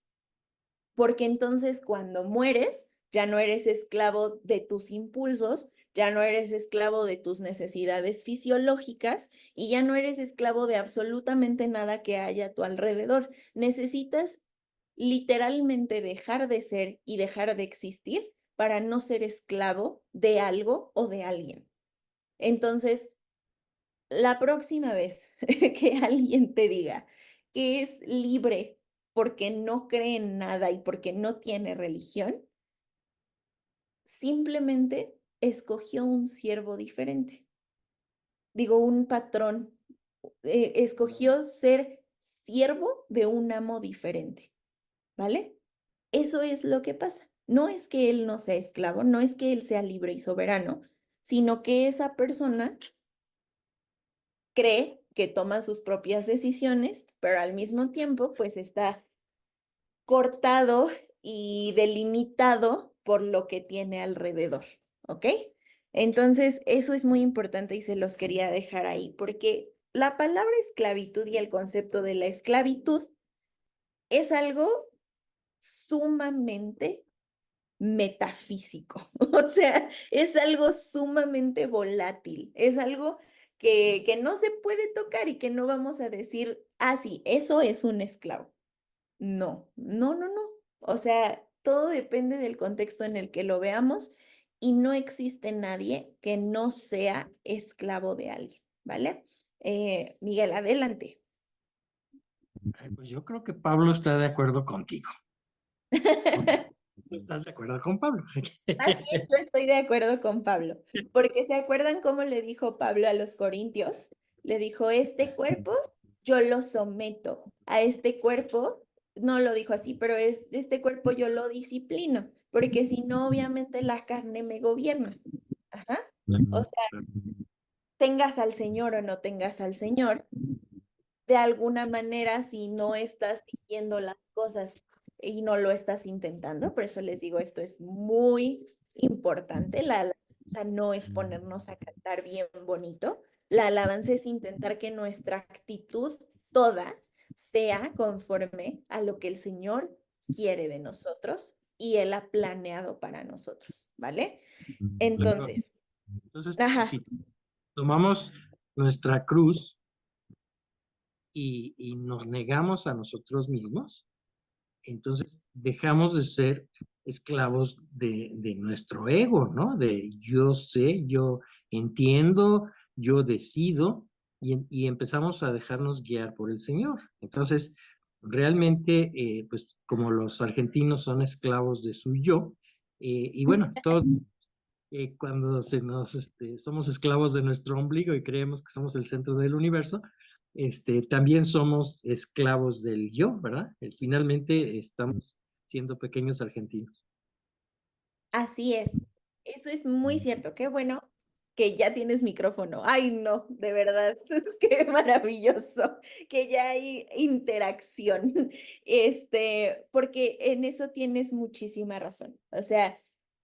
Porque entonces cuando mueres, ya no eres esclavo de tus impulsos, ya no eres esclavo de tus necesidades fisiológicas y ya no eres esclavo de absolutamente nada que haya a tu alrededor. Necesitas literalmente dejar de ser y dejar de existir para no ser esclavo de algo o de alguien. Entonces, la próxima vez que alguien te diga que es libre porque no cree en nada y porque no tiene religión, simplemente escogió un siervo diferente. Digo, un patrón. Escogió ser siervo de un amo diferente, ¿vale? Eso es lo que pasa. No es que él no sea esclavo, no es que él sea libre y soberano, sino que esa persona cree que toma sus propias decisiones, pero al mismo tiempo pues está cortado y delimitado por lo que tiene alrededor, ¿ok? Entonces, eso es muy importante y se los quería dejar ahí, porque la palabra esclavitud y el concepto de la esclavitud es algo sumamente metafísico, o sea, es algo sumamente volátil, es algo que no se puede tocar y que no vamos a decir, ah, sí, eso es un esclavo. No, no, no, no. O sea, todo depende del contexto en el que lo veamos y no existe nadie que no sea esclavo de alguien, ¿vale? Miguel, adelante. Pues yo creo que Pablo está de acuerdo contigo. ¿Tú estás de acuerdo con Pablo? Así es, yo estoy de acuerdo con Pablo, porque ¿se acuerdan cómo le dijo Pablo a los corintios? Le dijo, este cuerpo yo lo someto, a este cuerpo, no lo dijo así, pero este cuerpo yo lo disciplino, porque si no, obviamente la carne me gobierna. Ajá. O sea, tengas al Señor o no tengas al Señor, de alguna manera, si no estás siguiendo las cosas y no lo estás intentando, por eso les digo, esto es muy importante. La alabanza no es ponernos a cantar bien bonito. La alabanza es intentar que nuestra actitud toda sea conforme a lo que el Señor quiere de nosotros y Él ha planeado para nosotros, ¿vale? Entonces, Entonces, ajá, si tomamos nuestra cruz y nos negamos a nosotros mismos, entonces dejamos de ser esclavos de nuestro ego, ¿no? De yo sé, yo entiendo, yo decido y empezamos a dejarnos guiar por el Señor. Entonces, realmente, pues como los argentinos son esclavos de su yo, y bueno, todos cuando somos esclavos de nuestro ombligo y creemos que somos el centro del universo, también somos esclavos del yo, ¿verdad? Finalmente estamos siendo pequeños argentinos. así es. Eso es muy cierto. Qué bueno que ya tienes micrófono. Ay, no, de verdad, qué maravilloso que ya hay interacción. Porque en eso tienes muchísima razón. O sea,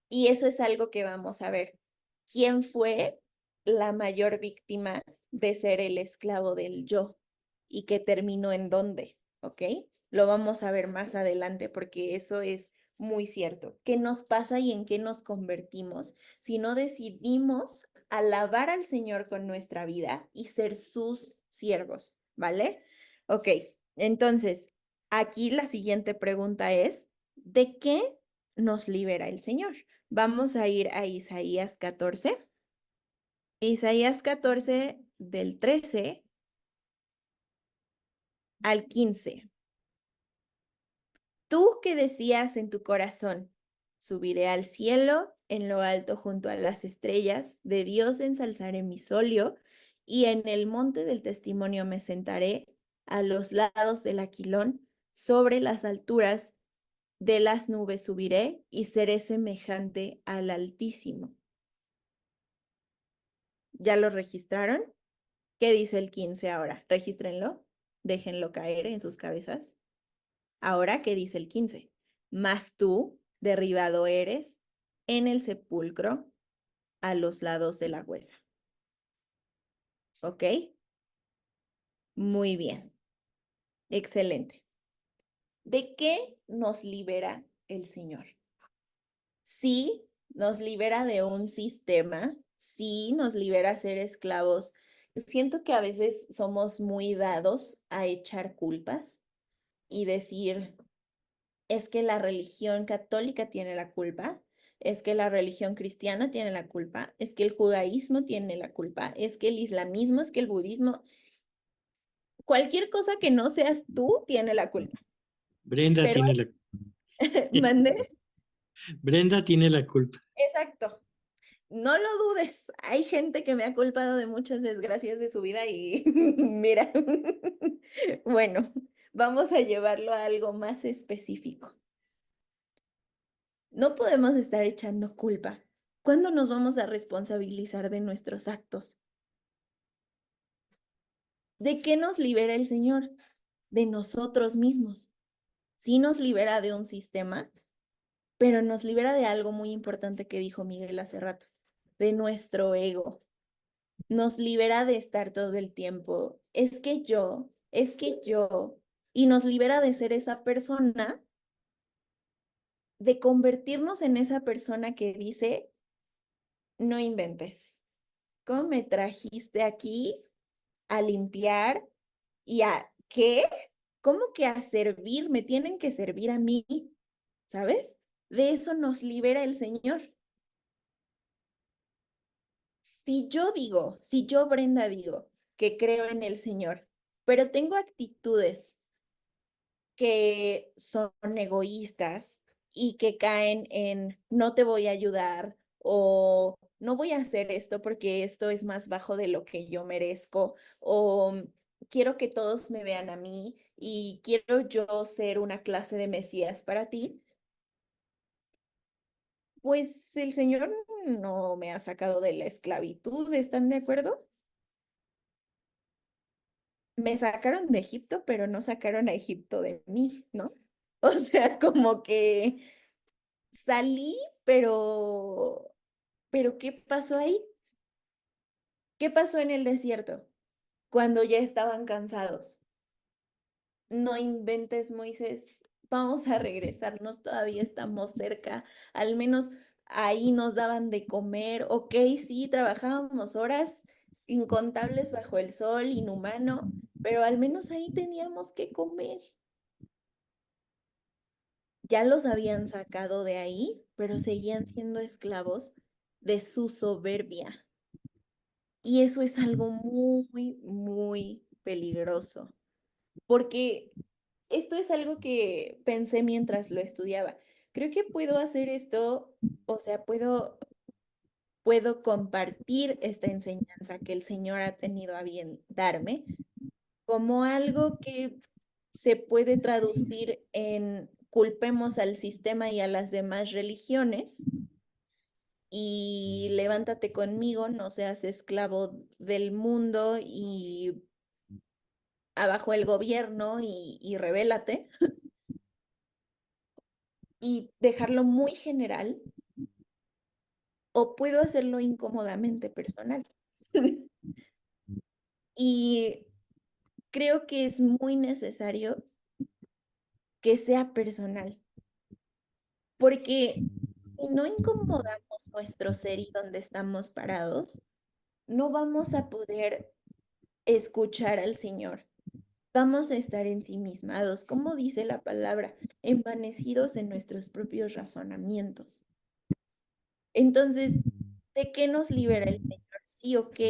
y eso es algo que vamos a ver. ¿Quién fue la mayor víctima de ser el esclavo del yo? y que terminó en dónde, ¿ok? Lo vamos a ver más adelante porque eso es muy cierto. ¿Qué nos pasa y en qué nos convertimos si no decidimos alabar al Señor con nuestra vida y ser sus siervos, ¿vale? Ok, entonces, aquí la siguiente pregunta es, ¿de qué nos libera el Señor? Vamos a ir a Isaías 14. Isaías 14 del 13 al 15. Tú que decías en tu corazón, subiré al cielo, en lo alto junto a las estrellas, de Dios ensalzaré mi solio, y en el monte del testimonio me sentaré, a los lados del aquilón, sobre las alturas de las nubes subiré, y seré semejante al Altísimo. ¿Ya lo registraron? ¿Qué dice el 15 ahora? Regístrenlo, déjenlo caer en sus cabezas. Ahora, ¿qué dice el 15? Mas tú, derribado eres en el sepulcro a los lados de la huesa. ¿Ok? Muy bien. Excelente. ¿De qué nos libera el Señor? Sí, nos libera de un sistema, sí, nos libera a ser esclavos. Siento que a veces somos muy dados a echar culpas y decir, es que la religión católica tiene la culpa, es que la religión cristiana tiene la culpa, es que el judaísmo tiene la culpa, es que el islamismo, es que el budismo, cualquier cosa que no seas tú tiene la culpa. Brenda Pero, tiene la, mande, Brenda tiene la culpa. exacto. No lo dudes, hay gente que me ha culpado de muchas desgracias de su vida y mira, bueno, vamos a llevarlo a algo más específico. No podemos estar echando culpa. ¿Cuándo nos vamos a responsabilizar de nuestros actos? ¿De qué nos libera el Señor? De nosotros mismos. Sí nos libera de un sistema, pero nos libera de algo muy importante que dijo Miguel hace rato, de nuestro ego. Nos libera de estar todo el tiempo, es que yo, y nos libera de ser esa persona, de convertirnos en esa persona que dice, no inventes, ¿cómo me trajiste aquí a limpiar y a qué? ¿Cómo que a servir? Me tienen que servir a mí, ¿sabes? De eso nos libera el Señor. Si yo, Brenda, digo que creo en el Señor, pero tengo actitudes que son egoístas y que caen en no te voy a ayudar o no voy a hacer esto porque esto es más bajo de lo que yo merezco o quiero que todos me vean a mí y quiero yo ser una clase de Mesías para ti, pues el Señor no me ha sacado de la esclavitud, ¿están de acuerdo? Me sacaron de Egipto, pero no sacaron a Egipto de mí, ¿no? O sea, como que salí, pero ¿qué pasó ahí? ¿Qué pasó en el desierto cuando ya estaban cansados? No inventes, Moisés, vamos a regresarnos, todavía estamos cerca, al menos ahí nos daban de comer, ok, sí, trabajábamos horas incontables bajo el sol, inhumano, pero al menos ahí teníamos que comer. Ya los habían sacado de ahí, pero seguían siendo esclavos de su soberbia. Y eso es algo muy, muy peligroso, porque esto es algo que pensé mientras lo estudiaba. Creo que puedo hacer esto, o sea, puedo compartir esta enseñanza que el Señor ha tenido a bien darme como algo que se puede traducir en culpemos al sistema y a las demás religiones y levántate conmigo, no seas esclavo del mundo y abajo el gobierno y rebélate y dejarlo muy general o puedo hacerlo incómodamente personal. Y creo que es muy necesario que sea personal, porque si no incomodamos nuestro ser y donde estamos parados, no vamos a poder escuchar al Señor. Vamos a estar ensimismados, como dice la palabra, envanecidos en nuestros propios razonamientos. Entonces, ¿de qué nos libera el Señor? Sí, ok,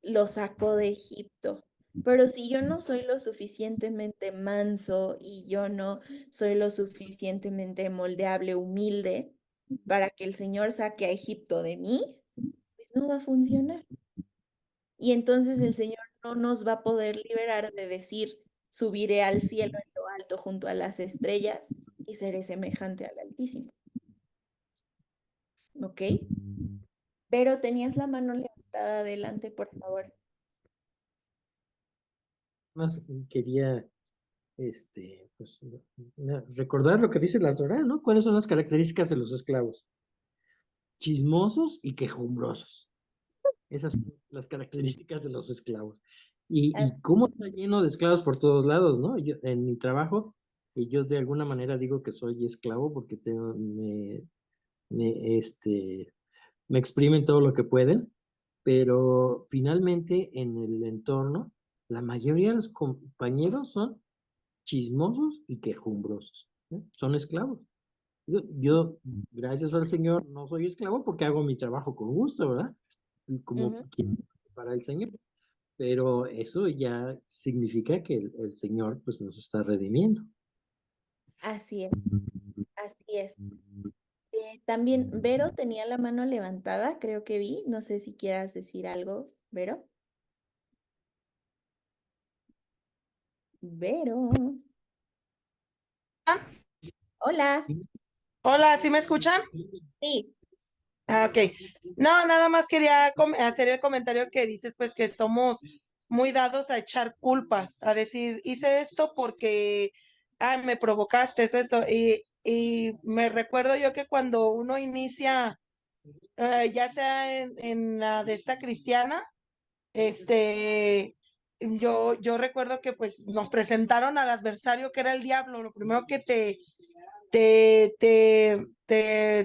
lo sacó de Egipto, pero si yo no soy lo suficientemente manso y yo no soy lo suficientemente moldeable, humilde, para que el Señor saque a Egipto de mí, pues no va a funcionar. Y entonces el Señor no nos va a poder liberar de decir, subiré al cielo en lo alto junto a las estrellas y seré semejante al Altísimo. ¿Ok? Pero tenías la mano levantada adelante, por favor. Más quería pues, recordar lo que dice la Torá, ¿no? ¿Cuáles son las características de los esclavos? Chismosos y quejumbrosos. Esas son las características de los esclavos. Ah, Y cómo está lleno de esclavos por todos lados, ¿no? Yo, en mi trabajo, y yo de alguna manera digo que soy esclavo porque me, este, me exprimen todo lo que pueden, pero finalmente en el entorno, la mayoría de los compañeros son chismosos y quejumbrosos, ¿no? Son esclavos. Yo, gracias al Señor, no soy esclavo porque hago mi trabajo con gusto, ¿verdad? Y como ujú. para el Señor. Pero eso ya significa que el Señor pues nos está redimiendo. Así es, así es. También Vero tenía la mano levantada, creo que vi. No sé si quieras decir algo, Vero. Vero. Hola. Hola, ¿sí me escuchan? Sí, Ah, ok. No, nada más quería hacer el comentario que dices, pues que somos muy dados a echar culpas, a decir, hice esto porque, me provocaste eso, esto. Y me recuerdo yo que cuando uno inicia, ya sea en la de esta cristiana, yo recuerdo que pues nos presentaron al adversario que era el diablo. Lo primero que te, te,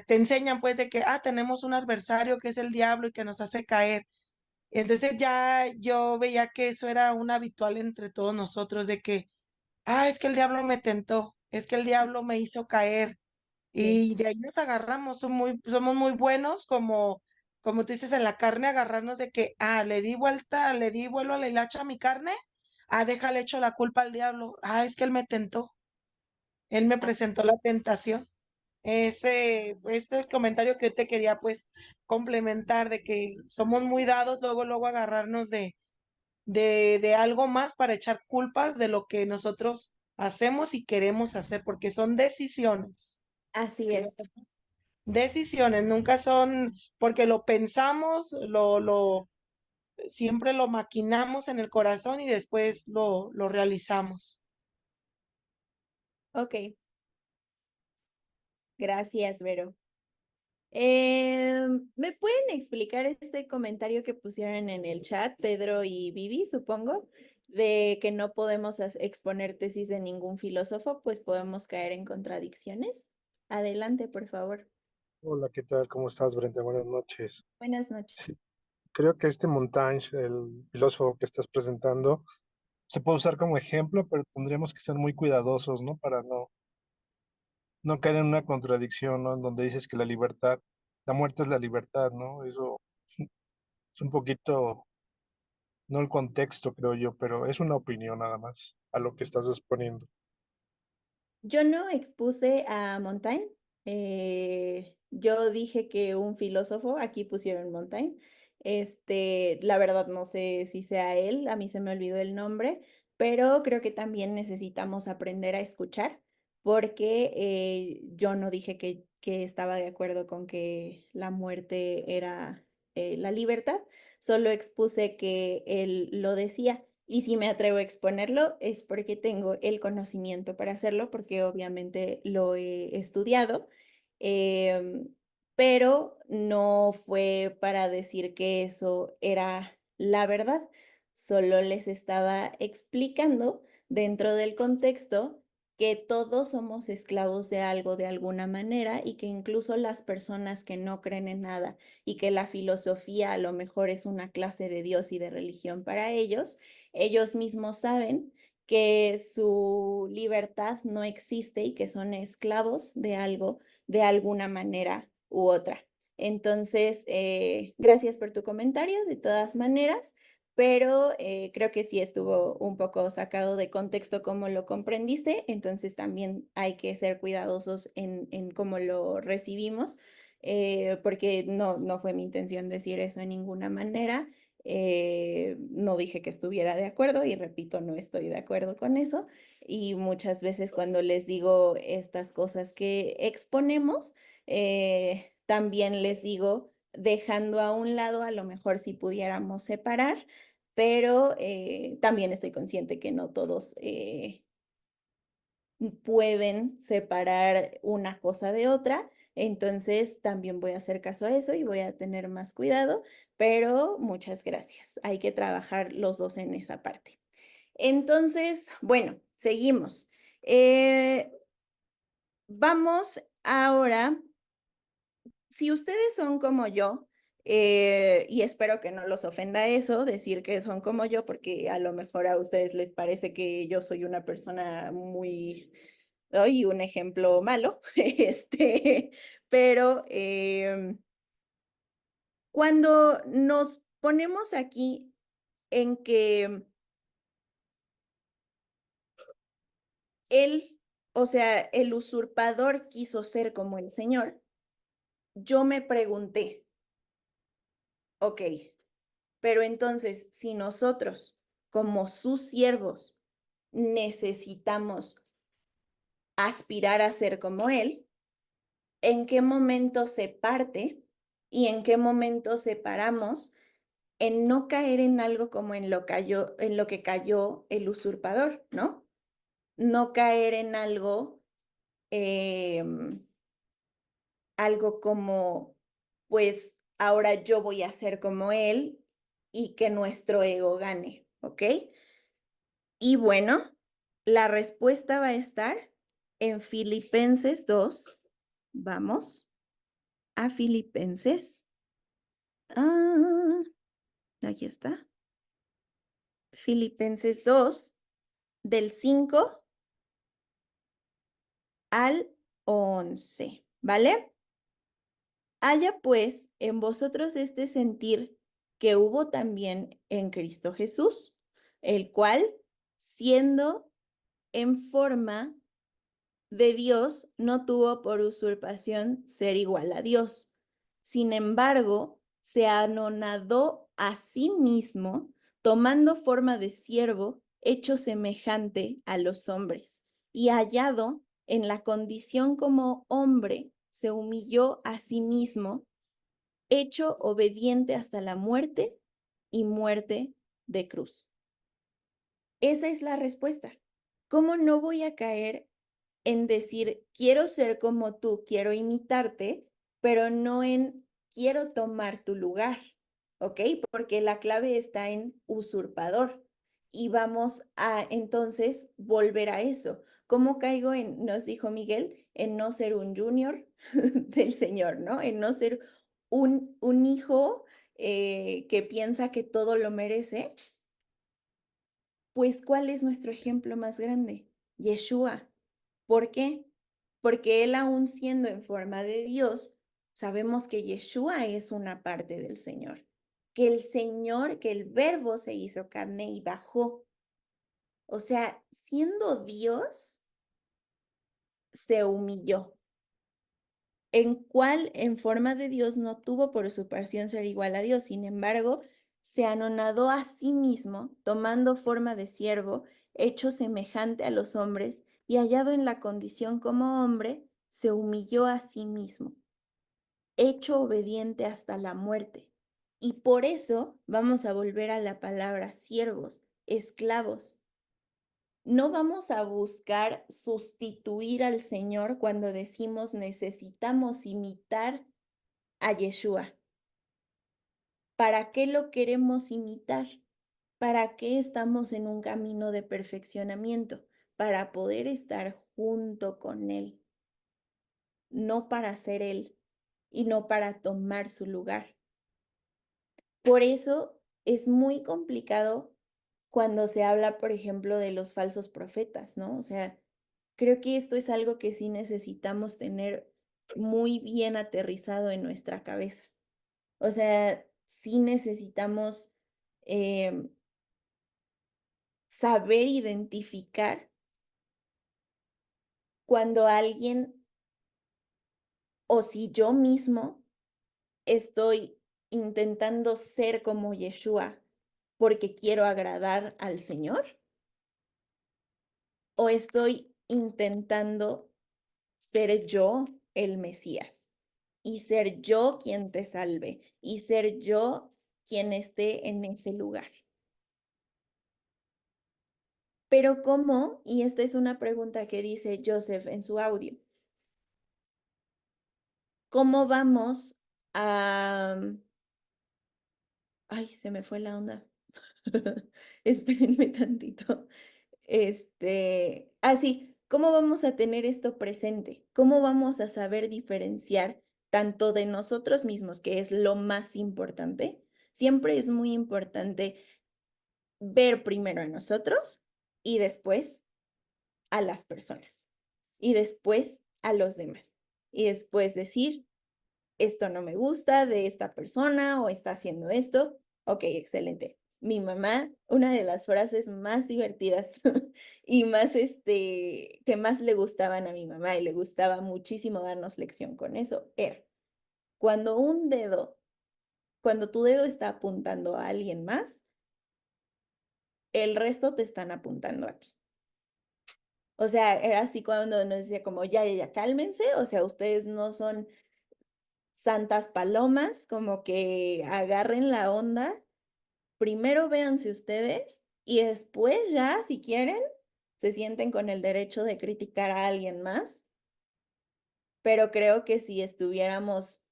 te enseñan pues de que, tenemos un adversario que es el diablo y que nos hace caer. Entonces ya yo veía que eso era un habitual entre todos nosotros, de que, es que el diablo me tentó, es que el diablo me hizo caer. sí, Y de ahí nos agarramos, somos muy buenos como tú dices en la carne, agarrarnos de que, le di vuelo a la hilacha a mi carne, déjale echo la culpa al diablo, es que él me tentó, él me a- presentó la tentación. Este es el comentario que yo te quería pues complementar de que somos muy dados luego agarrarnos de algo más para echar culpas de lo que nosotros hacemos y queremos hacer, porque son decisiones. así es. Decisiones, nunca son porque lo pensamos, siempre lo maquinamos en el corazón y después lo realizamos. Ok, gracias, Vero. ¿Me pueden explicar este comentario que pusieron en el chat, Pedro y Vivi, supongo, de que no podemos exponer tesis de ningún filósofo, pues podemos caer en contradicciones? Adelante, por favor. Hola, ¿qué tal? ¿Cómo estás, Brenda? Buenas noches. Buenas noches. Sí, creo que este Montaigne, el filósofo que estás presentando, se puede usar como ejemplo, pero tendríamos que ser muy cuidadosos, ¿no? Para no caer en una contradicción, ¿no? En donde dices que la muerte es la libertad, ¿no? Eso es un poquito, no el contexto, creo yo, pero es una opinión nada más a lo que estás exponiendo. Yo no expuse a Montaigne. Yo dije que un filósofo, aquí pusieron Montaigne. La verdad no sé si sea él, a mí se me olvidó el nombre, pero creo que también necesitamos aprender a escuchar, porque yo no dije que estaba de acuerdo con que la muerte era la libertad, solo expuse que él lo decía. Y si me atrevo a exponerlo es porque tengo el conocimiento para hacerlo, porque obviamente lo he estudiado, em, pero no fue para decir que eso era la verdad, solo les estaba explicando dentro del contexto que todos somos esclavos de algo de alguna manera y que incluso las personas que no creen en nada y que la filosofía a lo mejor es una clase de Dios y de religión para ellos mismos saben que su libertad no existe y que son esclavos de algo de alguna manera u otra. Entonces, gracias por tu comentario, de todas maneras, pero creo que sí estuvo un poco sacado de contexto cómo lo comprendiste, entonces también hay que ser cuidadosos en cómo lo recibimos, porque no fue mi intención decir eso en ninguna manera. No dije que estuviera de acuerdo y repito, no estoy de acuerdo con eso. Y muchas veces cuando les digo estas cosas que exponemos, también les digo, dejando a un lado, a lo mejor si pudiéramos separar, pero también estoy consciente que no todos pueden separar una cosa de otra. Entonces también voy a hacer caso a eso y voy a tener más cuidado, pero muchas gracias. Hay que trabajar los dos en esa parte. Entonces, bueno, seguimos. Vamos ahora, si ustedes son como yo, y espero que no los ofenda eso, decir que son como yo, porque a lo mejor a ustedes les parece que yo soy una persona muy, y un ejemplo malo, pero cuando nos ponemos aquí en que él, o sea, el usurpador quiso ser como el Señor, yo me pregunté, ok, pero entonces si nosotros como sus siervos necesitamos aspirar a ser como él, ¿en qué momento se parte y en qué momento separamos en no caer en algo como en lo que cayó el usurpador, ¿no? No caer en algo, algo como, pues ahora yo voy a ser como él y que nuestro ego gane, ¿ok? Y bueno, la respuesta va a estar en Filipenses 2. Vamos a Filipenses. Aquí está. Filipenses 2, del 5 al 11, ¿vale? Haya pues en vosotros este sentir que hubo también en Cristo Jesús, el cual, siendo en forma de Dios, no tuvo por usurpación ser igual a Dios. Sin embargo, se anonadó a sí mismo, tomando forma de siervo, hecho semejante a los hombres, y hallado en la condición como hombre, se humilló a sí mismo, hecho obediente hasta la muerte y muerte de cruz. Esa es la respuesta. ¿Cómo no voy a caer en decir, quiero ser como tú, quiero imitarte, pero no en quiero tomar tu lugar, ¿ok? Porque la clave está en usurpador. Y vamos a entonces volver a eso. ¿Cómo caigo en, nos dijo Miguel, en no ser un junior del Señor, ¿no? En no ser un hijo que piensa que todo lo merece? Pues, ¿cuál es nuestro ejemplo más grande? Yeshua. ¿Por qué? Porque él aún siendo en forma de Dios, sabemos que Yeshua es una parte del Señor, que el Señor, que el Verbo se hizo carne y bajó. O sea, siendo Dios, se humilló. En forma de Dios no tuvo por usurpación ser igual a Dios, sin embargo, se anonadó a sí mismo, tomando forma de siervo, hecho semejante a los hombres, y hallado en la condición como hombre, se humilló a sí mismo, hecho obediente hasta la muerte. Y por eso vamos a volver a la palabra siervos, esclavos. No vamos a buscar sustituir al Señor cuando decimos necesitamos imitar a Yeshua. ¿Para qué lo queremos imitar? ¿para qué estamos en un camino de perfeccionamiento? Para poder estar junto con Él, no para ser Él y no para tomar su lugar. Por eso es muy complicado cuando se habla, por ejemplo, de los falsos profetas, ¿no? O sea, creo que esto es algo que sí necesitamos tener muy bien aterrizado en nuestra cabeza. O sea, sí necesitamos saber identificar cuando alguien o si yo mismo estoy intentando ser como Yeshua porque quiero agradar al Señor o estoy intentando ser yo el Mesías y ser yo quien te salve y ser yo quien esté en ese lugar. Pero ¿cómo? Y esta es una pregunta que dice Joseph en su audio. ¿Cómo vamos a... Ay, se me fue la onda. Espérenme tantito. Sí, ¿cómo vamos a tener esto presente? ¿Cómo vamos a saber diferenciar tanto de nosotros mismos, que es lo más importante? Siempre es muy importante ver primero a nosotros y después a las personas y después a los demás y después decir, esto no me gusta de esta persona o está haciendo esto. Ok, excelente. Mi mamá, una de las frases más divertidas y más, que más le gustaban a mi mamá y le gustaba muchísimo darnos lección con eso, era cuando cuando tu dedo está apuntando a alguien más, el resto te están apuntando a ti. O sea, era así cuando nos decía como, ya, cálmense, o sea, ustedes no son santas palomas, como que agarren la onda, primero véanse ustedes y después ya, si quieren, se sienten con el derecho de criticar a alguien más, pero creo que si estuviéramos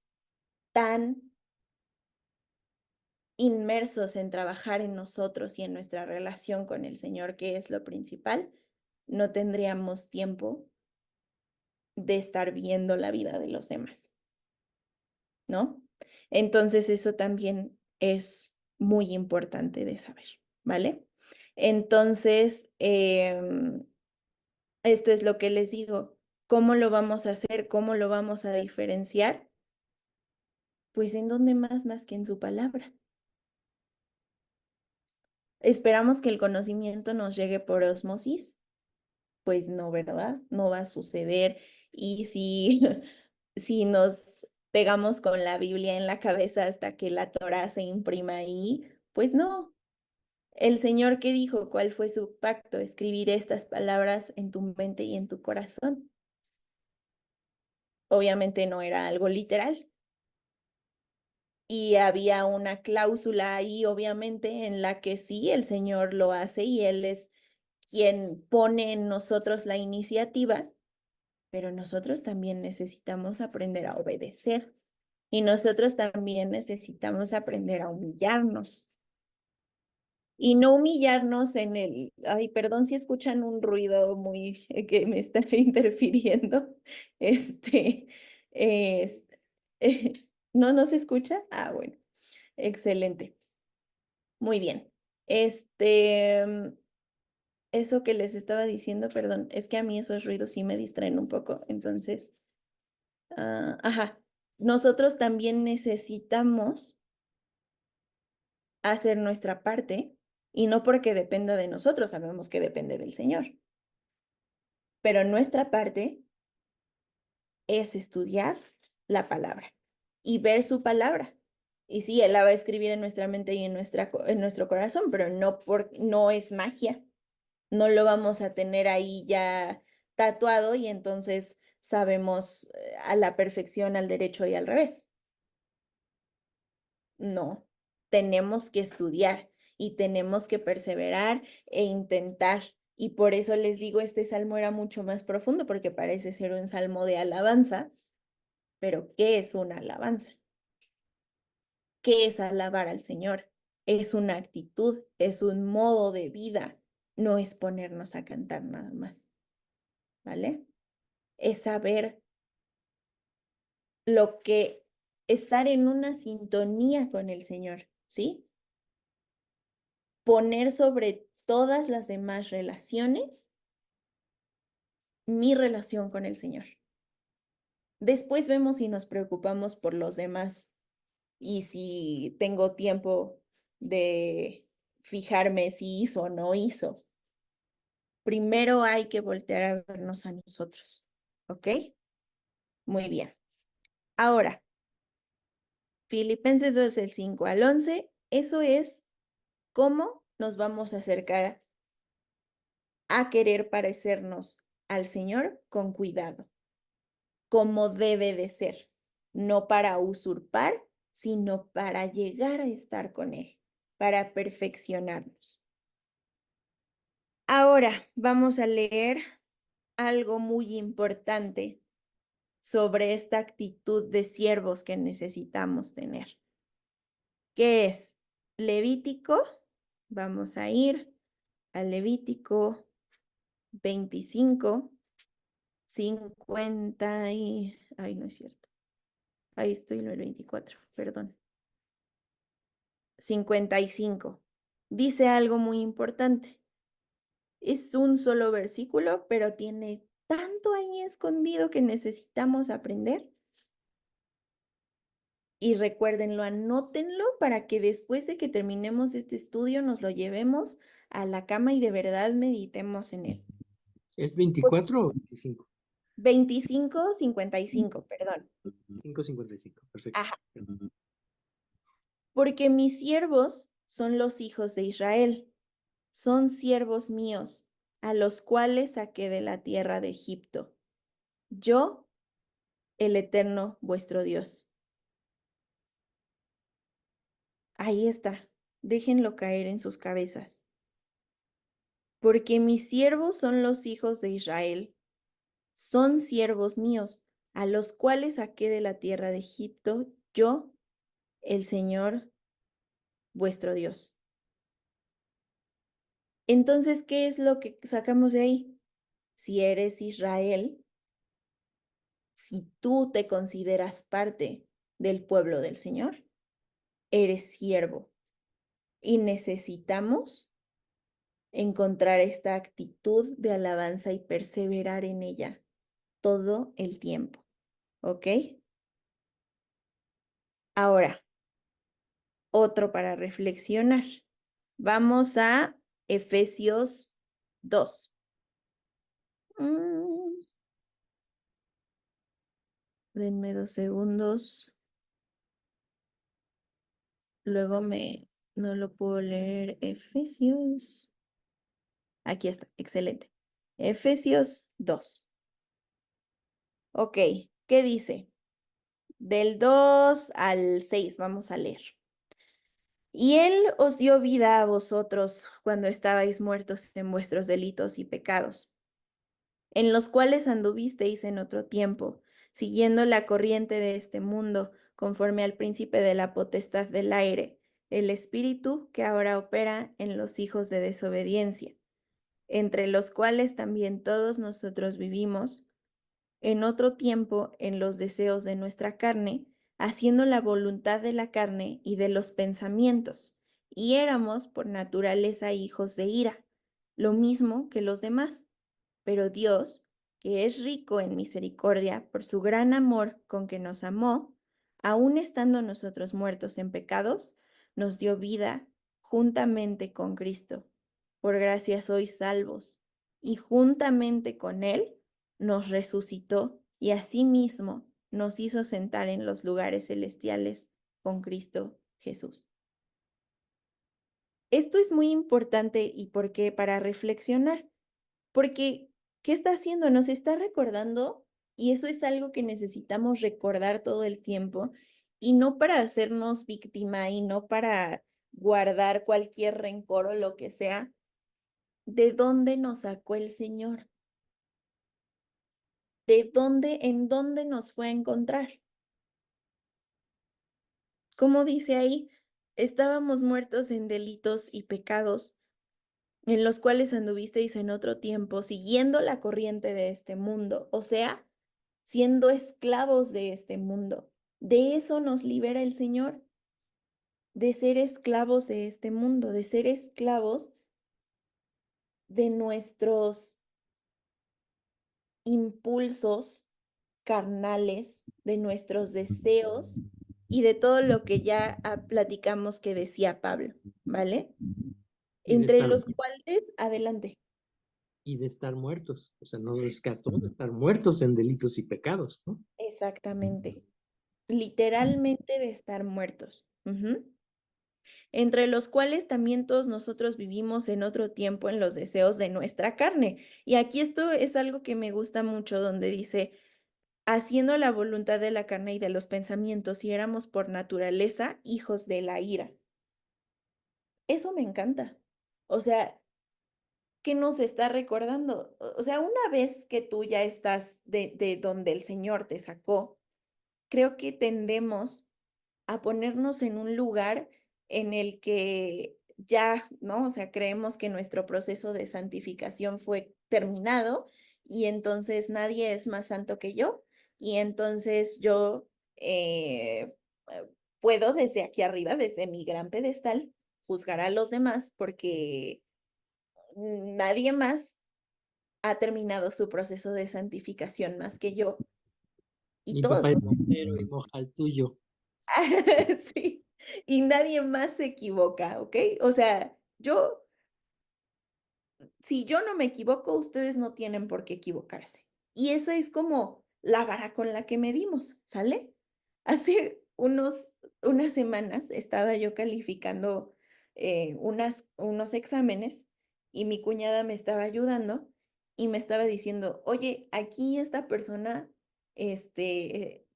tan inmersos en trabajar en nosotros y en nuestra relación con el Señor, que es lo principal, no tendríamos tiempo de estar viendo la vida de los demás, ¿no? Entonces eso también es muy importante de saber, ¿vale? Entonces, esto es lo que les digo. ¿Cómo lo vamos a hacer? ¿Cómo lo vamos a diferenciar? Pues en dónde más que en su palabra. Esperamos que el conocimiento nos llegue por ósmosis. Pues no, ¿verdad? No va a suceder. Y si, si nos pegamos con la Biblia en la cabeza hasta que la Torah se imprima ahí, pues no. El Señor que dijo, ¿cuál fue su pacto? Escribir estas palabras en tu mente y en tu corazón. Obviamente no era algo literal. Y había una cláusula ahí, obviamente, en la que sí, el Señor lo hace y Él es quien pone en nosotros la iniciativa, pero nosotros también necesitamos aprender a obedecer y nosotros también necesitamos aprender a humillarnos. Y no humillarnos en ay, perdón si escuchan un ruido muy que me está interfiriendo. Este, es, ¿no se escucha? Ah, bueno, excelente. Muy bien. Eso que les estaba diciendo, perdón, es que a mí esos ruidos sí me distraen un poco. Entonces, ajá, nosotros también necesitamos hacer nuestra parte y no porque dependa de nosotros, sabemos que depende del Señor. Pero nuestra parte es estudiar la palabra y ver su palabra. Y sí, Él la va a escribir en nuestra mente y en nuestro corazón, pero no es magia. No lo vamos a tener ahí ya tatuado y entonces sabemos a la perfección, al derecho y al revés. No, tenemos que estudiar y tenemos que perseverar e intentar. Y por eso les digo, este salmo era mucho más profundo porque parece ser un salmo de alabanza, pero ¿qué es una alabanza? ¿Qué es alabar al Señor? es una actitud, es un modo de vida, no es ponernos a cantar nada más, ¿vale? Es saber lo que estar en una sintonía con el Señor, ¿sí? Poner sobre todas las demás relaciones mi relación con el Señor. Después vemos si nos preocupamos por los demás y si tengo tiempo de fijarme si hizo o no hizo. Primero hay que voltear a vernos a nosotros, ¿ok? Muy bien. Ahora, Filipenses 2, del 5 al 11, eso es cómo nos vamos a acercar a querer parecernos al Señor con cuidado, como debe de ser, no para usurpar, sino para llegar a estar con Él, para perfeccionarnos. Ahora vamos a leer algo muy importante sobre esta actitud de siervos que necesitamos tener, que es Levítico. Vamos a ir a Levítico 25, 50 y... Ay, no es cierto. Ahí estoy en el 24, perdón. 55. Dice algo muy importante. Es un solo versículo, pero tiene tanto ahí escondido que necesitamos aprender. Y recuérdenlo, anótenlo para que después de que terminemos este estudio nos lo llevemos a la cama y de verdad meditemos en él. ¿Es 24 o 25? 25, 55, perdón. 5:55, perfecto. Ajá. Porque mis siervos son los hijos de Israel, son siervos míos, a los cuales saqué de la tierra de Egipto. Yo, el Eterno, vuestro Dios. Ahí está, déjenlo caer en sus cabezas. Porque mis siervos son los hijos de Israel, son siervos míos, a los cuales saqué de la tierra de Egipto, yo, el Señor, vuestro Dios. Entonces, ¿qué es lo que sacamos de ahí? Si eres Israel, si tú te consideras parte del pueblo del Señor, eres siervo y necesitamos encontrar esta actitud de alabanza y perseverar en ella todo el tiempo, ¿ok? Ahora, otro para reflexionar. Vamos a Efesios 2. Denme 2 segundos. Luego no lo puedo leer. Efesios. Aquí está, excelente. Efesios 2. Ok, ¿qué dice? Del 2 al 6 vamos a leer. Y Él os dio vida a vosotros cuando estabais muertos en vuestros delitos y pecados, en los cuales anduvisteis en otro tiempo, siguiendo la corriente de este mundo, conforme al príncipe de la potestad del aire, el espíritu que ahora opera en los hijos de desobediencia, entre los cuales también todos nosotros vivimos en otro tiempo en los deseos de nuestra carne, haciendo la voluntad de la carne y de los pensamientos, y éramos por naturaleza hijos de ira, lo mismo que los demás. Pero Dios, que es rico en misericordia por su gran amor con que nos amó, aun estando nosotros muertos en pecados, nos dio vida juntamente con Cristo. Por gracia sois salvos, y juntamente con Él nos resucitó y asimismo nos hizo sentar en los lugares celestiales con Cristo Jesús. Esto es muy importante y porque para reflexionar, porque ¿qué está haciendo? Nos está recordando y eso es algo que necesitamos recordar todo el tiempo y no para hacernos víctima y no para guardar cualquier rencor o lo que sea. ¿De dónde nos sacó el Señor? En dónde nos fue a encontrar? Como dice ahí, estábamos muertos en delitos y pecados, en los cuales anduvisteis en otro tiempo, siguiendo la corriente de este mundo, o sea, siendo esclavos de este mundo. De eso nos libera el Señor, de ser esclavos de este mundo, de ser esclavos de nuestros impulsos carnales, de nuestros deseos y de todo lo que ya platicamos que decía Pablo, ¿vale? Y de Entre estar, los cuales, adelante. y de estar muertos. O sea, nos rescató de estar muertos en delitos y pecados, ¿no? Exactamente. Literalmente de estar muertos. Ujú. Entre los cuales también todos nosotros vivimos en otro tiempo en los deseos de nuestra carne. Y aquí esto es algo que me gusta mucho, donde dice, haciendo la voluntad de la carne y de los pensamientos, y éramos por naturaleza hijos de la ira. Eso me encanta. O sea, ¿qué nos está recordando? O sea, una vez que tú ya estás de donde el Señor te sacó, creo que tendemos a ponernos en un lugar en el que ya, ¿no? O sea, creemos que nuestro proceso de santificación fue terminado y entonces nadie es más santo que yo y entonces yo eh, puedo desde aquí arriba, desde mi gran pedestal, juzgar a los demás porque nadie más ha terminado su proceso de santificación más que yo y Mi todos papá es nos bombero y moja el tuyo. sí, y nadie más se equivoca, ¿ok? O sea, si yo no me equivoco, ustedes no tienen por qué equivocarse. Y esa es como la vara con la que medimos, ¿sale? Hace unas semanas estaba yo calificando unos exámenes y mi cuñada me estaba ayudando y me estaba diciendo, oye, aquí esta persona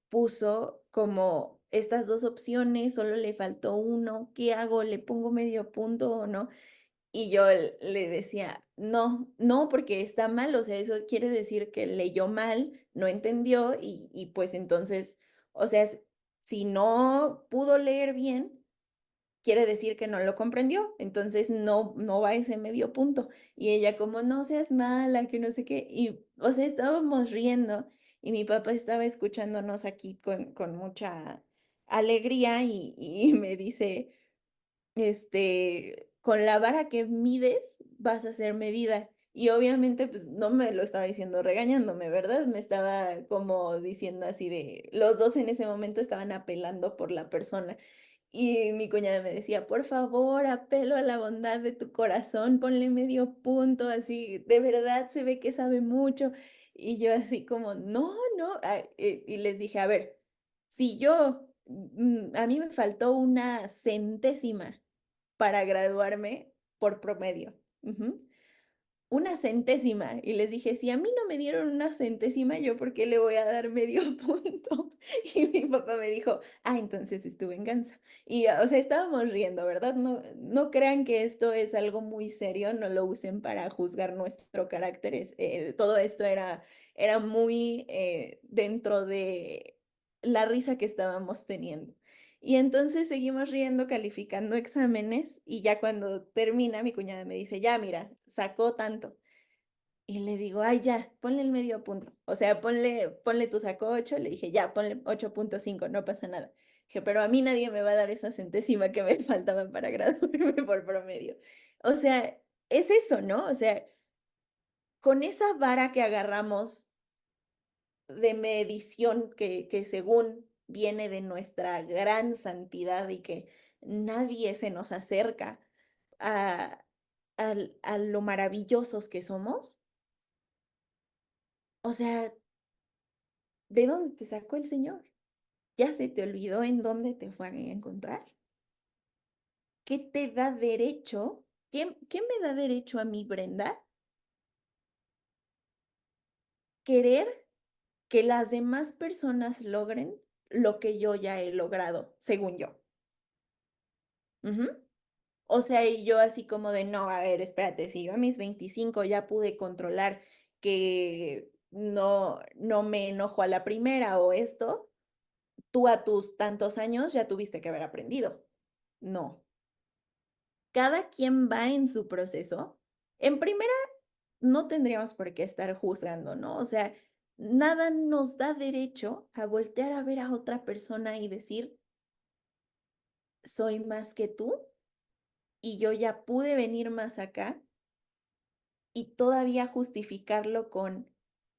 puso como estas dos opciones, solo le faltó uno, ¿qué hago? ¿Le pongo medio punto o no? Y yo le decía, no, no, porque está mal, o sea, eso quiere decir que leyó mal, no entendió y pues entonces, o sea, si no pudo leer bien, quiere decir que no lo comprendió, entonces no va a ese medio punto. Y ella como, no seas mala, que no sé qué, y o sea, estábamos riendo y mi papá estaba escuchándonos aquí con mucha alegría y me dice con la vara que mides vas a ser medida. Y obviamente, pues no me lo estaba diciendo regañándome, ¿verdad? Me estaba como diciendo así de, los dos en ese momento estaban apelando por la persona. Y mi cuñada me decía, por favor, apelo a la bondad de tu corazón, ponle medio punto, así, de verdad se ve que sabe mucho. Y yo así como, no, no, y les dije, a ver, si a mí me faltó una centésima para graduarme por promedio. Ujú. Una centésima. Y les dije, si a mí no me dieron una centésima, ¿yo por qué le voy a dar medio punto? Y mi papá me dijo, ah, entonces es tu venganza. Y, o sea, estábamos riendo, ¿verdad? No, no crean que esto es algo muy serio, no lo usen para juzgar nuestro carácter. Todo esto era muy dentro de la risa que estábamos teniendo. Y entonces seguimos riendo, calificando exámenes y ya cuando termina mi cuñada me dice, ya mira, sacó tanto. Y le digo, ay, ya, ponle el medio punto. O sea, ponle tu sacó 8. Le dije, ya, ponle 8.5, no pasa nada. Dije, pero a mí nadie me va a dar esa centésima que me faltaba para graduarme por promedio. O sea, es eso, ¿no? O sea, con esa vara que agarramos de medición que según viene de nuestra gran santidad y que nadie se nos acerca a, a lo maravillosos que somos. O sea, ¿de dónde te sacó el Señor? ¿Ya se te olvidó en dónde te fue a encontrar? ¿Qué te da derecho? ¿Qué me da derecho a mí, Brenda? Querer que las demás personas logren lo que yo ya he logrado, según yo. Ujú. O sea, y yo así como de, no, a ver, espérate, si yo a mis 25 ya pude controlar que no me enojo a la primera o esto, tú a tus tantos años ya tuviste que haber aprendido. No. Cada quien va en su proceso. En primera, no tendríamos por qué estar juzgando, ¿no? O sea, nada nos da derecho a voltear a ver a otra persona y decir, soy más que tú y yo ya pude venir más acá y todavía justificarlo con,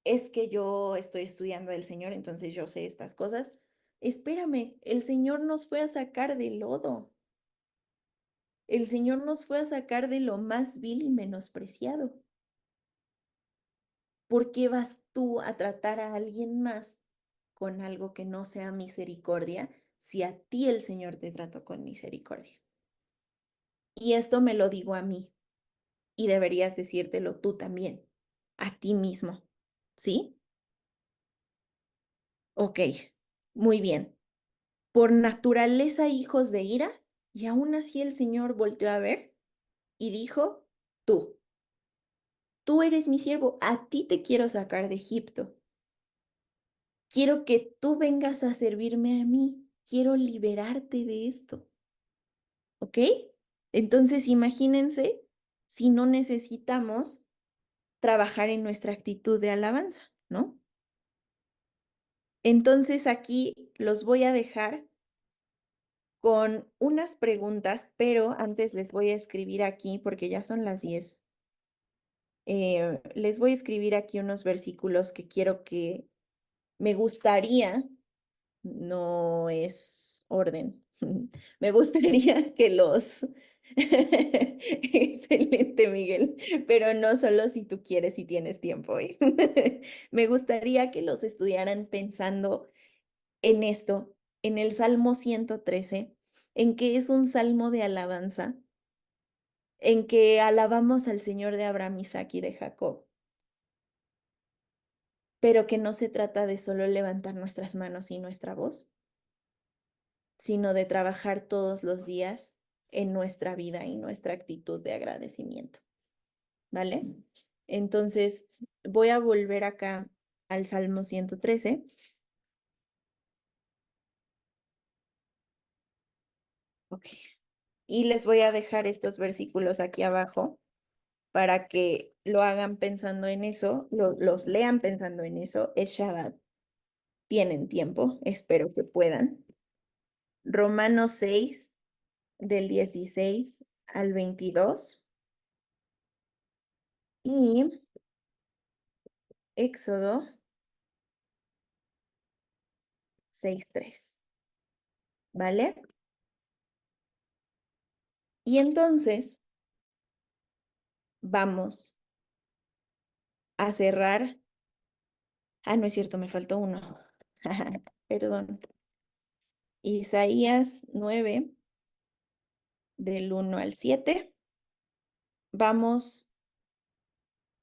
es que yo estoy estudiando del Señor, entonces yo sé estas cosas. Espérame, el Señor nos fue a sacar del lodo. El Señor nos fue a sacar de lo más vil y menospreciado. ¿Por qué vas tú a tratar a alguien más con algo que no sea misericordia si a ti el Señor te trató con misericordia? Y esto me lo digo a mí y deberías decírtelo tú también, a ti mismo, ¿sí? Ok, muy bien. Por naturaleza hijos de ira, y aún así el Señor volteó a ver y dijo, tú eres mi siervo, a ti te quiero sacar de Egipto. Quiero que tú vengas a servirme a mí. Quiero liberarte de esto. ¿Ok? Entonces, imagínense si no necesitamos trabajar en nuestra actitud de alabanza, ¿no? Entonces, aquí los voy a dejar con unas preguntas, pero antes les voy a escribir aquí, porque ya son las 10. Les voy a escribir aquí unos versículos que quiero que me gustaría, no es orden, me gustaría que los... Excelente, Miguel, pero no solo si tú quieres y tienes tiempo, ¿eh? Me gustaría que los estudiaran pensando en esto, en el Salmo 113, en que es un salmo de alabanza, en que alabamos al Señor de Abraham, Isaac y de Jacob, pero que no se trata de solo levantar nuestras manos y nuestra voz, sino de trabajar todos los días en nuestra vida y nuestra actitud de agradecimiento, ¿vale? Entonces, voy a volver acá al Salmo 113. Ok. Y les voy a dejar estos versículos aquí abajo para que lo hagan pensando en eso, los lean pensando en eso. Es Shabbat. Tienen tiempo, espero que puedan. Romanos 6, del 16 al 22. Y Éxodo 6:3. ¿Vale? Y entonces vamos a cerrar. Ah, no es cierto, me faltó uno. Perdón. Isaías 9, del 1 al 7. Vamos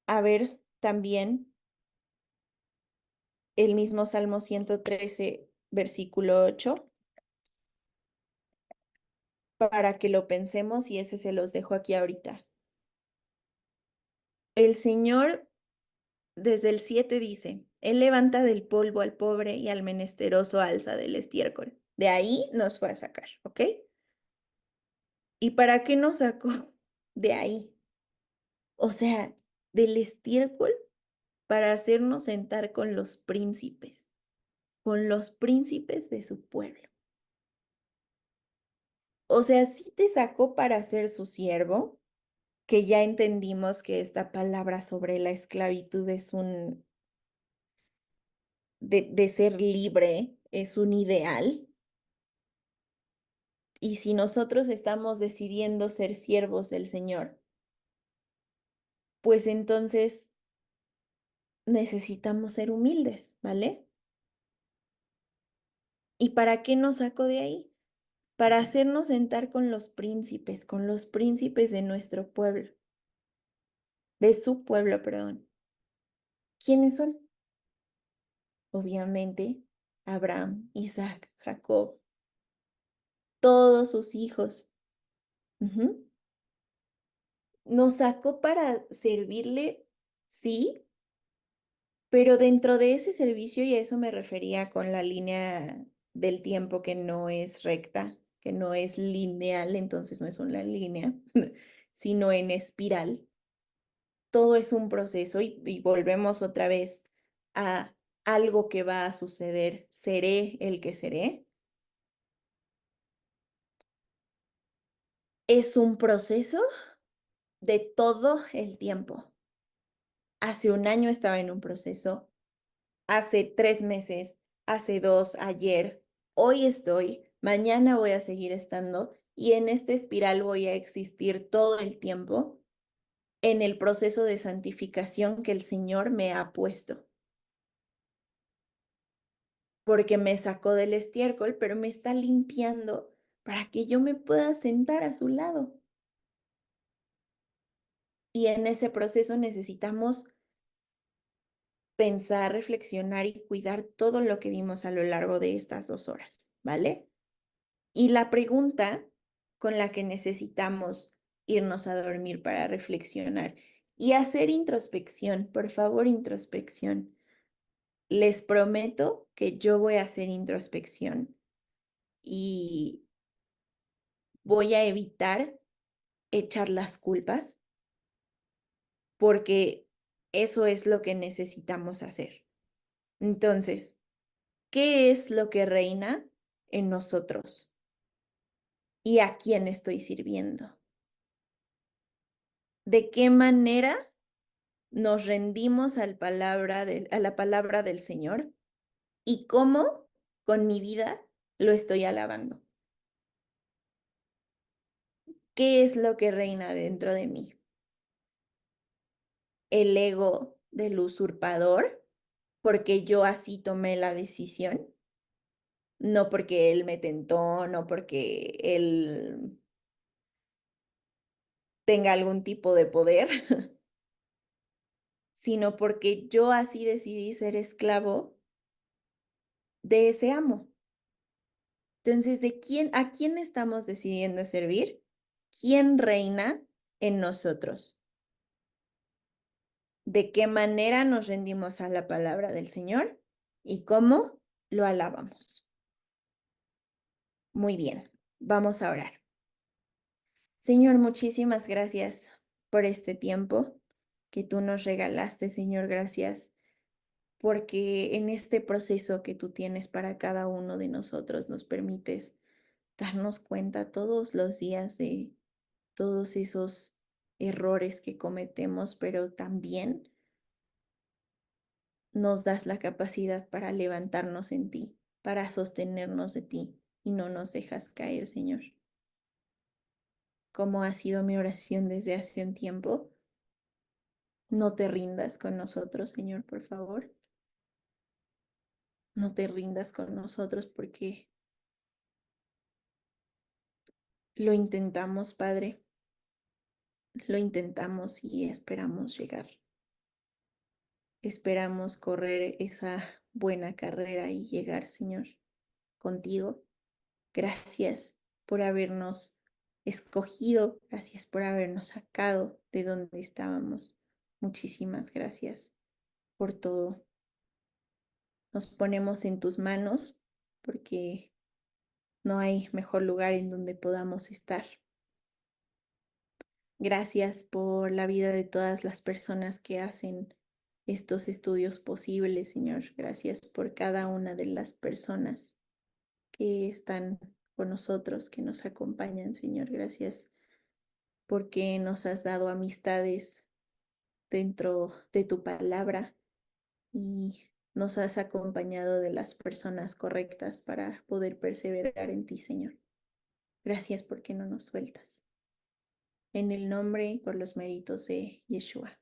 a ver también el mismo Salmo 113, versículo 8, para que lo pensemos y ese se los dejo aquí ahorita. El Señor desde el 7 dice, Él levanta del polvo al pobre y al menesteroso alza del estiércol. De ahí nos fue a sacar, ¿ok? ¿Y para qué nos sacó de ahí? O sea, del estiércol para hacernos sentar con los príncipes de su pueblo. O sea, sí te sacó para ser su siervo, que ya entendimos que esta palabra sobre la esclavitud es de ser libre, es un ideal. Y si nosotros estamos decidiendo ser siervos del Señor, pues entonces necesitamos ser humildes, ¿vale? ¿Y para qué nos sacó de ahí? Para hacernos sentar con los príncipes de nuestro pueblo, de su pueblo, perdón. ¿Quiénes son? Obviamente, Abraham, Isaac, Jacob, todos sus hijos. Ujú. Nos sacó para servirle, sí, pero dentro de ese servicio, y a eso me refería con la línea del tiempo que no es recta, que no es lineal, entonces no es una línea, sino en espiral. Todo es un proceso y volvemos otra vez a algo que va a suceder. ¿Seré el que seré? Es un proceso de todo el tiempo. Hace un año estaba en un proceso, hace 3 meses, hace 2, ayer, hoy estoy, mañana voy a seguir estando y en esta espiral voy a existir todo el tiempo en el proceso de santificación que el Señor me ha puesto. Porque me sacó del estiércol, pero me está limpiando para que yo me pueda sentar a su lado. Y en ese proceso necesitamos pensar, reflexionar y cuidar todo lo que vimos a lo largo de estas 2 horas, ¿vale? Y la pregunta con la que necesitamos irnos a dormir para reflexionar y hacer introspección, por favor, introspección. Les prometo que yo voy a hacer introspección y voy a evitar echar las culpas porque eso es lo que necesitamos hacer. Entonces, ¿qué es lo que reina en nosotros? ¿Y a quién estoy sirviendo? ¿De qué manera nos rendimos a la palabra del Señor? ¿Y cómo con mi vida lo estoy alabando? ¿Qué es lo que reina dentro de mí? ¿El ego del usurpador? Porque yo así tomé la decisión, no porque él me tentó, no porque él tenga algún tipo de poder, sino porque yo así decidí ser esclavo de ese amo. Entonces, ¿a quién estamos decidiendo servir? ¿Quién reina en nosotros? ¿De qué manera nos rendimos a la palabra del Señor? ¿Y cómo lo alabamos? Muy bien, vamos a orar. Señor, muchísimas gracias por este tiempo que tú nos regalaste, Señor, gracias, porque en este proceso que tú tienes para cada uno de nosotros nos permites darnos cuenta todos los días de todos esos errores que cometemos, pero también nos das la capacidad para levantarnos en ti, para sostenernos de ti y no nos dejas caer, Señor. Como ha sido mi oración desde hace un tiempo, no te rindas con nosotros, Señor, por favor. No te rindas con nosotros porque lo intentamos, Padre. Lo intentamos y esperamos llegar. Esperamos correr esa buena carrera y llegar, Señor, contigo. Gracias por habernos escogido. Gracias por habernos sacado de donde estábamos. Muchísimas gracias por todo. Nos ponemos en tus manos porque no hay mejor lugar en donde podamos estar. Gracias por la vida de todas las personas que hacen estos estudios posibles, Señor. Gracias por cada una de las personas que están con nosotros, que nos acompañan, Señor. Gracias porque nos has dado amistades dentro de tu palabra y nos has acompañado de las personas correctas para poder perseverar en ti, Señor. Gracias porque no nos sueltas. En el nombre y por los méritos de Yeshua.